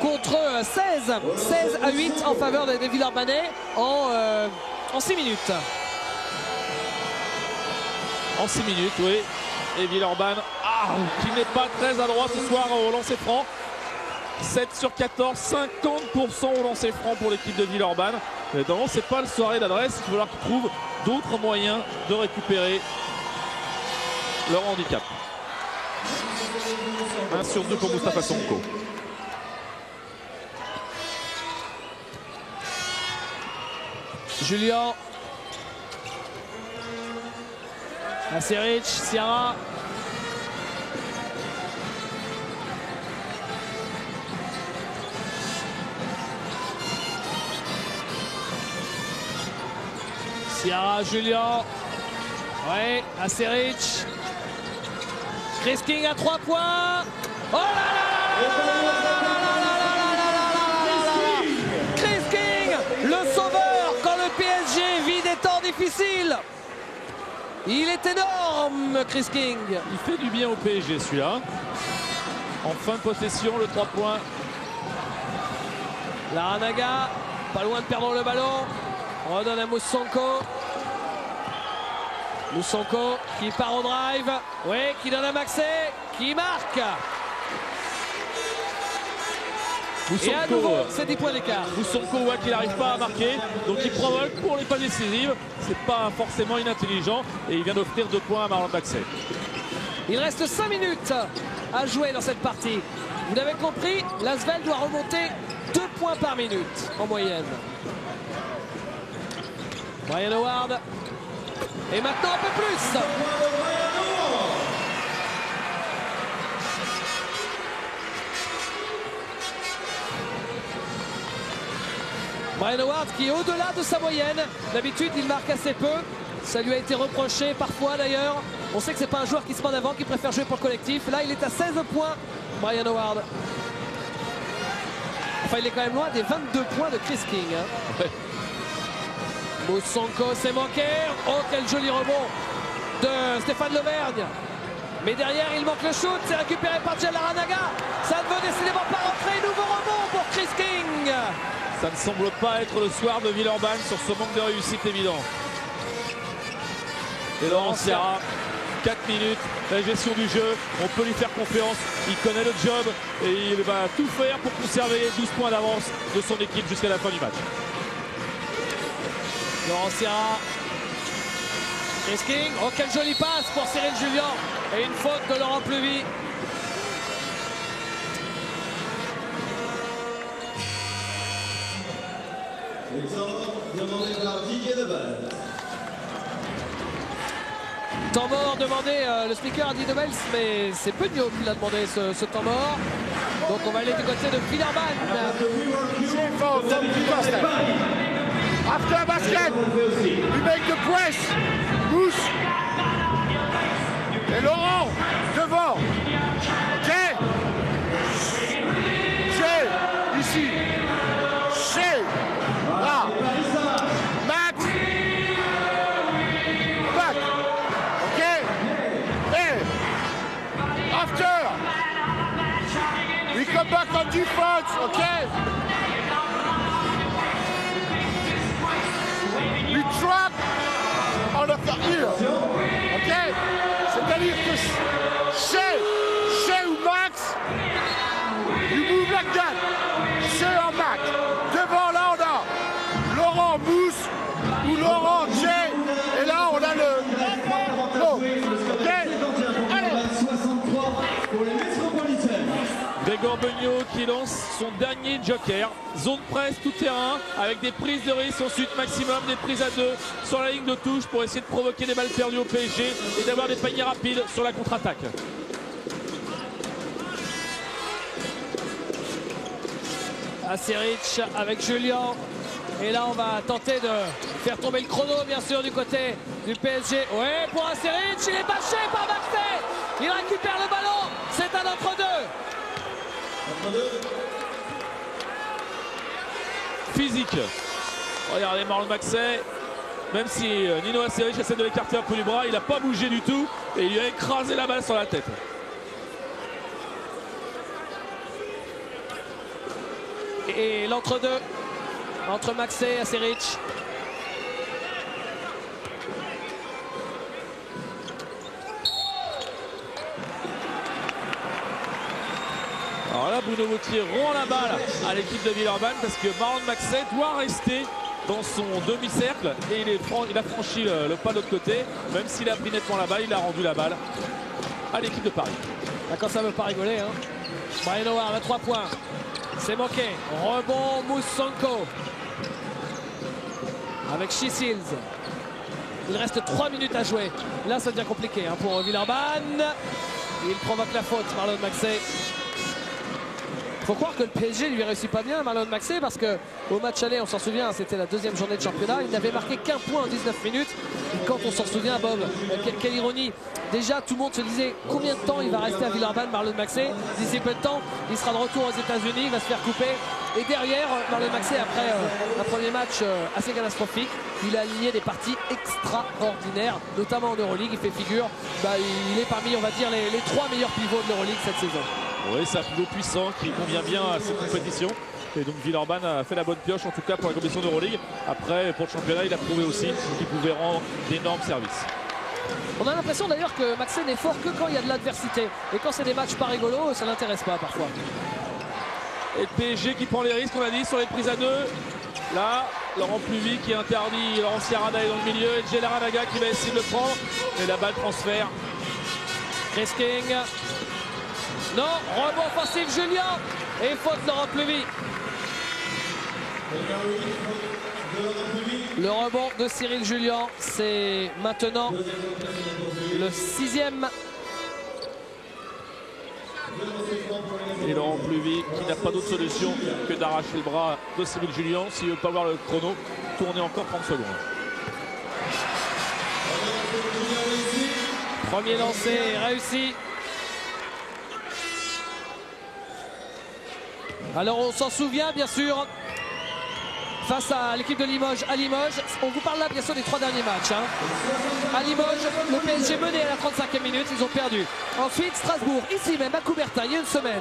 contre 16 à 8 en faveur des Villeurbanais en 6 minutes. En 6 minutes, oui. Et Villeurbanne, qui n'est pas très adroit ce soir au lancer franc. 7 sur 14, 50% au lancer franc pour l'équipe de Villeurbanne. Mais non, c'est pas le soirée d'adresse, il va falloir qu'ils trouvent d'autres moyens de récupérer leur handicap. 1 sur 2 pour Moustapha Sonko. Julien. Aseric, Sierra. Sierra, Julien. Ouais, Aseric. Chris King à 3 points. Oh là là. Chris King, le sauveur quand le PSG vit des temps difficiles. Il est énorme, Chris King. Il fait du bien au PSG celui-là. En fin de possession, le 3 points. Larranaga, pas loin de perdre le ballon. On redonne à Moussonko. Moussonko qui part au drive. Oui, qui donne à Maxé, qui marque. Et à nouveau, c'est 10 points d'écart. Moussonko voit qu'il n'arrive pas à marquer, donc il provoque pour les pas décisives. C'est pas forcément inintelligent et il vient d'offrir 2 points à Marlon Maxé. Il reste 5 minutes à jouer dans cette partie. Vous l'avez compris, l'Asvel doit remonter 2 points par minute en moyenne. Brian Howard. Et maintenant un peu plus. Brian Howard qui est au-delà de sa moyenne. D'habitude il marque assez peu. Ça lui a été reproché parfois d'ailleurs. On sait que c'est pas un joueur qui se met en avant, qui préfère jouer pour le collectif. Là il est à 16 points, Brian Howard. Enfin il est quand même loin des 22 points de Chris King. Hein. Moussonko s'est manqué. Oh quel joli rebond de Stéphane Levergne. Mais derrière il manque le shoot. C'est récupéré par Jel Larranaga. Ça ne veut décidément pas rentrer. Nouveau rebond pour Chris King. Ça ne semble pas être le soir de Villeurbanne sur ce manque de réussite évident. Et Laurent Sierra, 4 minutes, la gestion du jeu, on peut lui faire confiance, il connaît le job et il va tout faire pour conserver les 12 points d'avance de son équipe jusqu'à la fin du match. Laurent Sierra. Chris King. Oh quelle jolie passe pour Cyril Julien. Et une faute de Laurent Pluvy. Demandé par Didier Nobels. Temps mort demandé, le speaker a dit Nobels, mais c'est Peugnot qui l'a demandé ce temps mort. Donc on va aller du côté de Villeurbanne. After basket, we make the press. Mousse. Et Laurent, devant. Jay. Jay, ici. Jay. Là. Matt. Back. OK. Et after. We come back on defense. OK. We trap on the here. OK. C'est-à-dire que Shea ou Max, you move like that. Shea en Max. Devant là on a Laurent Mousse ou Laurent Jay. Et là on a le. Non. OK. Allez. 63 pour les métropolitaines. Grégory Beugnot qui lance son dernier joker. Zone presse tout terrain avec des prises de risque ensuite maximum, des prises à 2 sur la ligne de touche pour essayer de provoquer des balles perdues au PSG et d'avoir des paniers rapides sur la contre-attaque. Aseric avec Julien. Et là, on va tenter de faire tomber le chrono, bien sûr, du côté du PSG. Ouais, pour Aseric, il est bâché par Maxey. Il récupère le ballon. C'est un entre-deux. Physique. Regardez Marlon Maxey. Même si Nino Aseric essaie de l'écarter un peu du bras, il n'a pas bougé du tout et il lui a écrasé la balle sur la tête. Et l'entre-deux entre Maxey et Aseric. Alors là, Bruno Vautier rend la balle à l'équipe de Villeurbanne parce que Marlon Maxey doit rester dans son demi-cercle et il a franchi le pas de l'autre côté. Même s'il a pris nettement la balle, il a rendu la balle à l'équipe de Paris. Ah, quand ça ne veut pas rigoler, hein. Brian Howard à 3 points. C'est manqué. Rebond Moussanko. Avec Shields. Il reste 3 minutes à jouer. Là, ça devient compliqué hein, pour Villeurbanne. Il provoque la faute, Marlon Maxey. Il faut croire que le PSG ne lui réussit pas bien, Marlon Maxey, parce qu'au match aller, on s'en souvient, c'était la 2e journée de championnat. Il n'avait marqué qu'un point en 19 minutes. Et quand on s'en souvient, Bob, quelle ironie. Déjà, tout le monde se disait combien de temps il va rester à Villeurbanne, Marlon Maxey. D'ici peu de temps, il sera de retour aux États-Unis, il va se faire couper. Et derrière, Marlon Maxey, après un premier match assez catastrophique, il a aligné des parties extraordinaires, notamment en Euroleague. Il fait figure, il est parmi, on va dire, les 3 meilleurs pivots de l'Euroleague cette saison. Oui, c'est un pivot puissant qui convient bien à cette compétition. Et donc Villeurbanne a fait la bonne pioche, en tout cas pour la compétition d'Euroleague. Après, pour le championnat, il a prouvé aussi qu'il pouvait rendre d'énormes services. On a l'impression d'ailleurs que Maxey n'est fort que quand il y a de l'adversité. Et quand c'est des matchs pas rigolos, ça l'intéresse pas parfois. Et le PSG qui prend les risques, on a dit, sur les prises à 2. Là, Laurent Pluvy qui interdit Laurent Ciarada est dans le milieu. Et Djel Aranaga qui va essayer de le prendre. Mais la balle transfert. Chris King. Non, rebond offensif Julien. Et faute Laurent Pluvy. Le rebond de Cyril Julien, c'est maintenant le 6e. Et Laurent Pluvy qui n'a pas d'autre solution que d'arracher le bras de Cyril Julien s'il ne veut pas voir le chrono tourner encore 30 secondes. Premier lancé réussi. Alors on s'en souvient bien sûr. Face à l'équipe de Limoges, à Limoges, on vous parle là bien sûr des 3 derniers matchs. Hein. À Limoges, le PSG menait à la 35e minute, ils ont perdu. Ensuite, Strasbourg, ici même à Coubertin, il y a une semaine.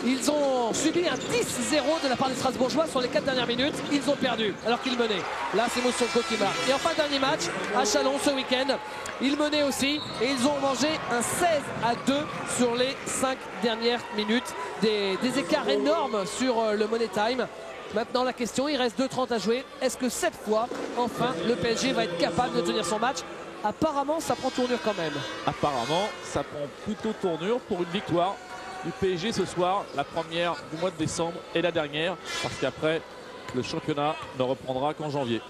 Ils ont subi un 10-0 de la part des Strasbourgeois sur les 4 dernières minutes. Ils ont perdu alors qu'ils menaient. Là, c'est Moussanko qui marque. Et enfin, dernier match à Chalon ce week-end. Ils menaient aussi et ils ont mangé un 16-2 sur les 5 dernières minutes. Des écarts énormes sur le Money Time. Maintenant la question, il reste 2:30 à jouer. Est-ce que cette fois, enfin, le PSG va être capable de tenir son match? Apparemment, ça prend tournure quand même. Apparemment, ça prend plutôt tournure pour une victoire du PSG ce soir. La première du mois de décembre et la dernière. Parce qu'après, le championnat ne reprendra qu'en janvier.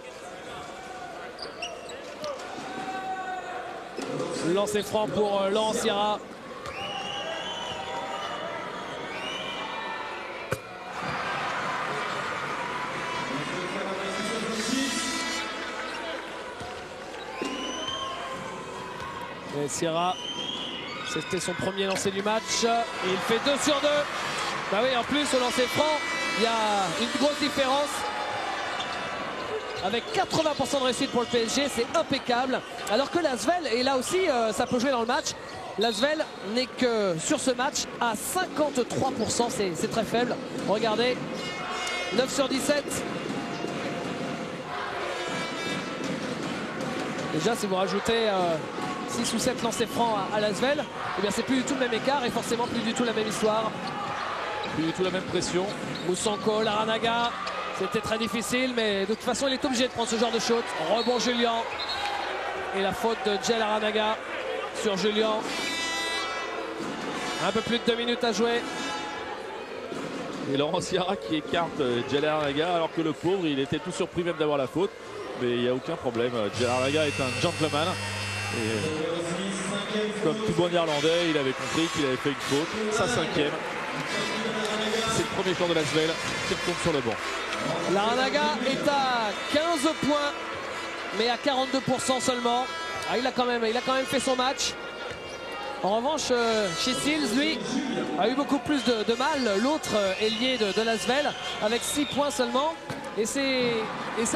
Lancer franc pour Laurent Sierra. Et Sierra, c'était son premier lancer du match. Il fait 2 sur 2. Bah oui, en plus au lancer franc, il y a une grosse différence. Avec 80% de réussite pour le PSG, c'est impeccable. Alors que l'Asvel, et là aussi ça peut jouer dans le match, l'Asvel n'est que sur ce match à 53%, c'est très faible. Regardez, 9 sur 17. Déjà si vous rajoutez 6 ou 7 lancers francs à l'Asvel, eh bien c'est plus du tout le même écart et forcément plus du tout la même histoire. Plus du tout la même pression. Moussanko, Laranaga, c'était très difficile, mais de toute façon il est obligé de prendre ce genre de shoot. Rebond Julien. Et la faute de Djel Aranaga sur Julien. Un peu plus de 2 minutes à jouer. Et Laurent Sierra qui écarte Djelarraga alors que le pauvre, il était tout surpris même d'avoir la faute. Mais il n'y a aucun problème. Djelarraga est un gentleman. Et comme tout bon Irlandais, il avait compris qu'il avait fait une faute. Sa 5e. C'est le premier joueur de l'Asvel qui retourne sur le banc. Larrañaga est à 15 points, mais à 42% seulement. Ah, il a quand même fait son match. En revanche, chez Seals, lui, a eu beaucoup plus de mal. L'autre ailier de l'Asvel, avec 6 points seulement. Et c'est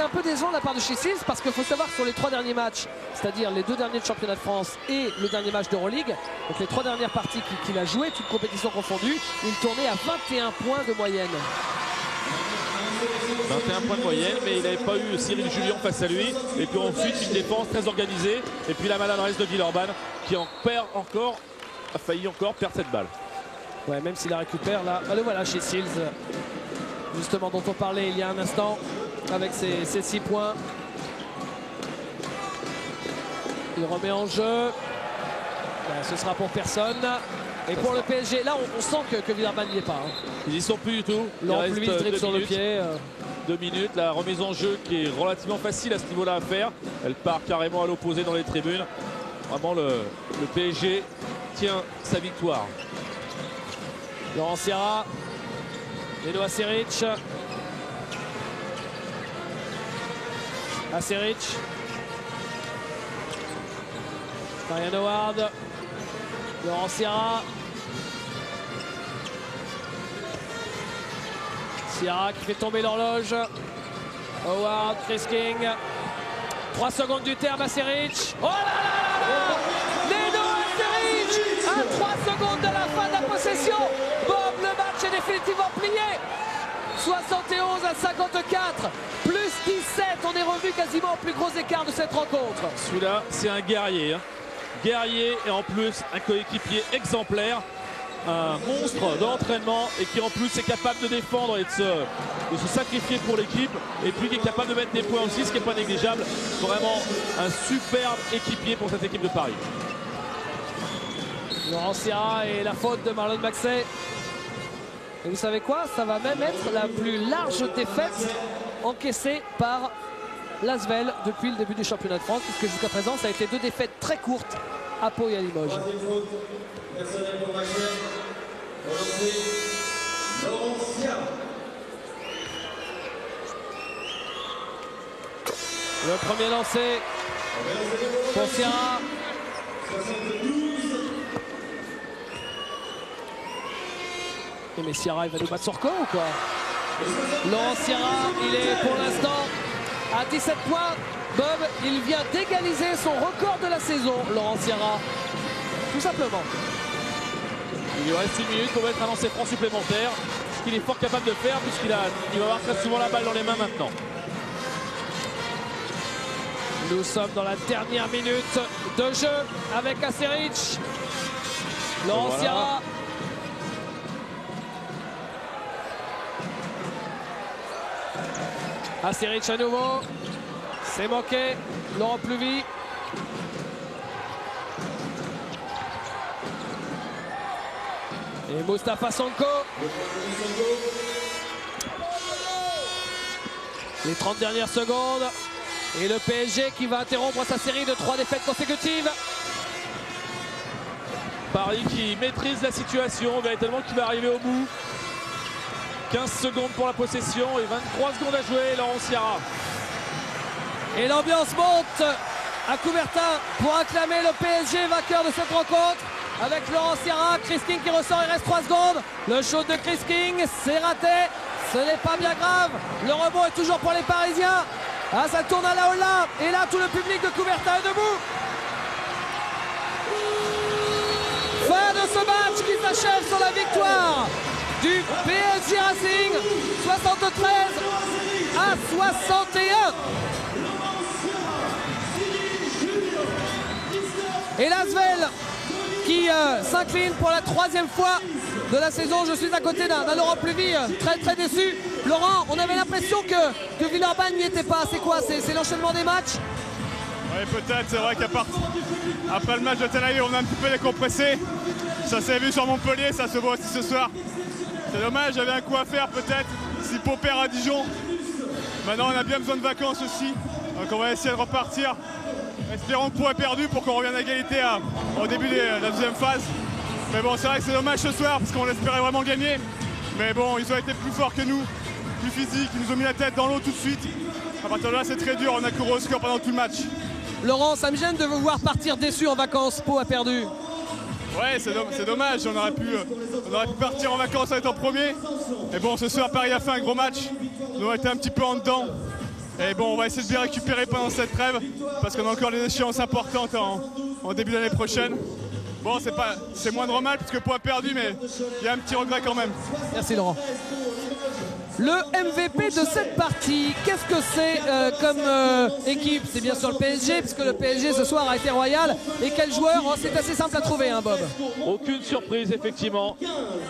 un peu décevant de la part de chez Seals, parce qu'il faut savoir que sur les 3 derniers matchs, c'est-à-dire les 2 derniers de championnat de France et le dernier match d'Euroleague, donc les 3 dernières parties qu'il a jouées, toutes compétitions confondues, il tournait à 21 points de moyenne. 21 points de moyenne, mais il n'avait pas eu Cyril Julien face à lui. Et puis ensuite une défense très organisée. Et puis la maladresse de Villeurbanne qui a failli encore perdre cette balle. Ouais, même s'il la récupère là. Le voilà chez Seals, justement dont on parlait il y a un instant, avec ses 6 points. Il remet en jeu. Ce sera pour personne. Et pour le PSG, là on sent que Villeurbanne n'y est pas. Ils n'y sont plus du tout. Laurent Pluvy dribble sur le pied. 2 minutes, la remise en jeu qui est relativement facile à ce niveau-là à faire. Elle part carrément à l'opposé dans les tribunes. Vraiment le PSG tient sa victoire. Laurent Sierra, Neno Aseric. Aseric. Marian Howard. Laurent Sierra. Sierra qui fait tomber l'horloge. Howard, Chris King. 3 secondes du terme, Aseric. Oh là là là là! Neno Aseric à 3 secondes de la fin de la possession. Bob, le match est définitivement plié. 71 à 54. Plus 17. On est revenu quasiment au plus gros écart de cette rencontre. Celui-là, c'est un guerrier. Guerrier et en plus un coéquipier exemplaire. Un monstre de l'entraînement et qui en plus est capable de défendre et de se sacrifier pour l'équipe, et puis qui est capable de mettre des points aussi, ce qui n'est pas négligeable. Vraiment un superbe équipier pour cette équipe de Paris. Laurent Sierra et la faute de Marlon Maxey. Et vous savez quoi, ça va même être la plus large défaite encaissée par l'Asvel depuis le début du championnat de France, puisque jusqu'à présent ça a été 2 défaites très courtes à Pau et à Limoges. Personnel pour Maxey. Laurent Sierra. Le premier lancé pour Sierra. 72. Mais Sierra, il va nous battre sur quoi ou quoi? Laurent Sierra, il est pour l'instant à 17 points. Bob, il vient d'égaliser son record de la saison, Laurent Sierra. Tout simplement. Il lui reste 6 minutes pour mettre un lancer franc supplémentaire, ce qu'il est fort capable de faire puisqu'il va avoir très souvent la balle dans les mains maintenant. Nous sommes dans la dernière minute de jeu avec Aseric. Laurent Sierra. Aseric à nouveau. C'est manqué. Laurent Pluvy. Et Moustapha Sonko. Les 30 dernières secondes. Et le PSG qui va interrompre sa série de 3 défaites consécutives. Paris qui maîtrise la situation, véritablement qui va arriver au bout. 15 secondes pour la possession et 23 secondes à jouer. Laurent Sierra. Et l'ambiance monte à Coubertin pour acclamer le PSG vainqueur de cette rencontre. Avec Laurent Sierra, Chris King qui ressort, il reste 3 secondes. Le shoot de Chris King, c'est raté. Ce n'est pas bien grave. Le rebond est toujours pour les Parisiens. Ah, ça tourne à la Holla. Et là, tout le public de Coubertin est debout. Fin de ce match qui s'achève sur la victoire du PSG Racing. 73 à 61. Et l'Asvel qui s'incline pour la 3e fois de la saison. Je suis à côté d'un Laurent Pluvy très très déçu. Laurent, on avait l'impression que Villeurbanne n'y était pas. C'est quoi? C'est l'enchaînement des matchs? Oui, peut-être. C'est vrai qu'après le match de Tel Aviv, on a un petit peu décompressé. Ça s'est vu sur Montpellier, ça se voit aussi ce soir. C'est dommage, j'avais un coup à faire peut-être si Pau perd à Dijon. Maintenant on a bien besoin de vacances aussi, donc on va essayer de repartir. Espérons que Pau a perdu pour qu'on revienne à égalité au début de la deuxième phase. Mais bon, c'est vrai que c'est dommage ce soir parce qu'on espérait vraiment gagner. Mais bon, ils ont été plus forts que nous, plus physiques, ils nous ont mis la tête dans l'eau tout de suite. À partir de là, c'est très dur, on a couru au score pendant tout le match. Laurent, ça me gêne de vous voir partir déçu en vacances. Pau a perdu. Ouais, c'est dommage, on aurait pu partir en vacances en étant premier. Et bon, ce soir, Paris a fait un gros match. Nous, on a été un petit peu en dedans. Et bon, on va essayer de bien récupérer pendant cette trêve parce qu'on a encore des échéances importantes en début d'année prochaine. Bon, c'est moindre mal parce que Pau a perdu, mais il y a un petit regret quand même. Merci Laurent. Le MVP de cette partie, qu'est-ce que c'est comme équipe? C'est bien sûr le PSG, puisque le PSG ce soir a été royal. Et quel joueur? C'est assez simple à trouver, hein, Bob. Aucune surprise, effectivement.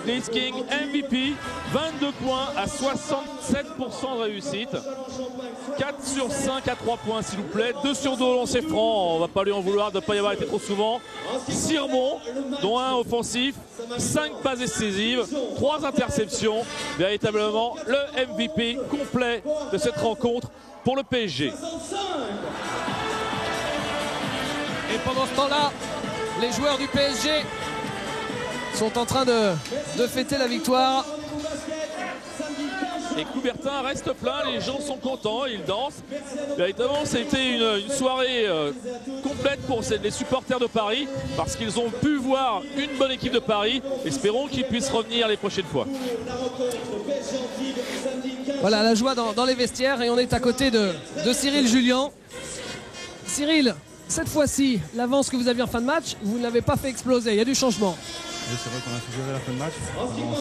Chris King, MVP, 22 points à 67% de réussite. 4 sur 5 à 3 points, s'il vous plaît. 2 sur 2 au lancer franc, on va pas lui en vouloir de ne pas y avoir été trop souvent. 6 rebonds, dont un offensif. 5 passes décisives, 3 interceptions. Véritablement le MVP complet de cette rencontre pour le PSG. Et pendant ce temps-là, les joueurs du PSG sont en train de fêter la victoire. Et Coubertin reste plein, les gens sont contents, ils dansent. Véritablement, c'était une soirée complète pour les supporters de Paris parce qu'ils ont pu voir une bonne équipe de Paris. Espérons qu'ils puissent revenir les prochaines fois. Voilà la joie dans les vestiaires et on est à côté de Cyril Julien. Cyril, cette fois-ci, l'avance que vous aviez en fin de match, vous ne l'avez pas fait exploser, il y a du changement. Oui, c'est vrai qu'on a suggéré la fin de match.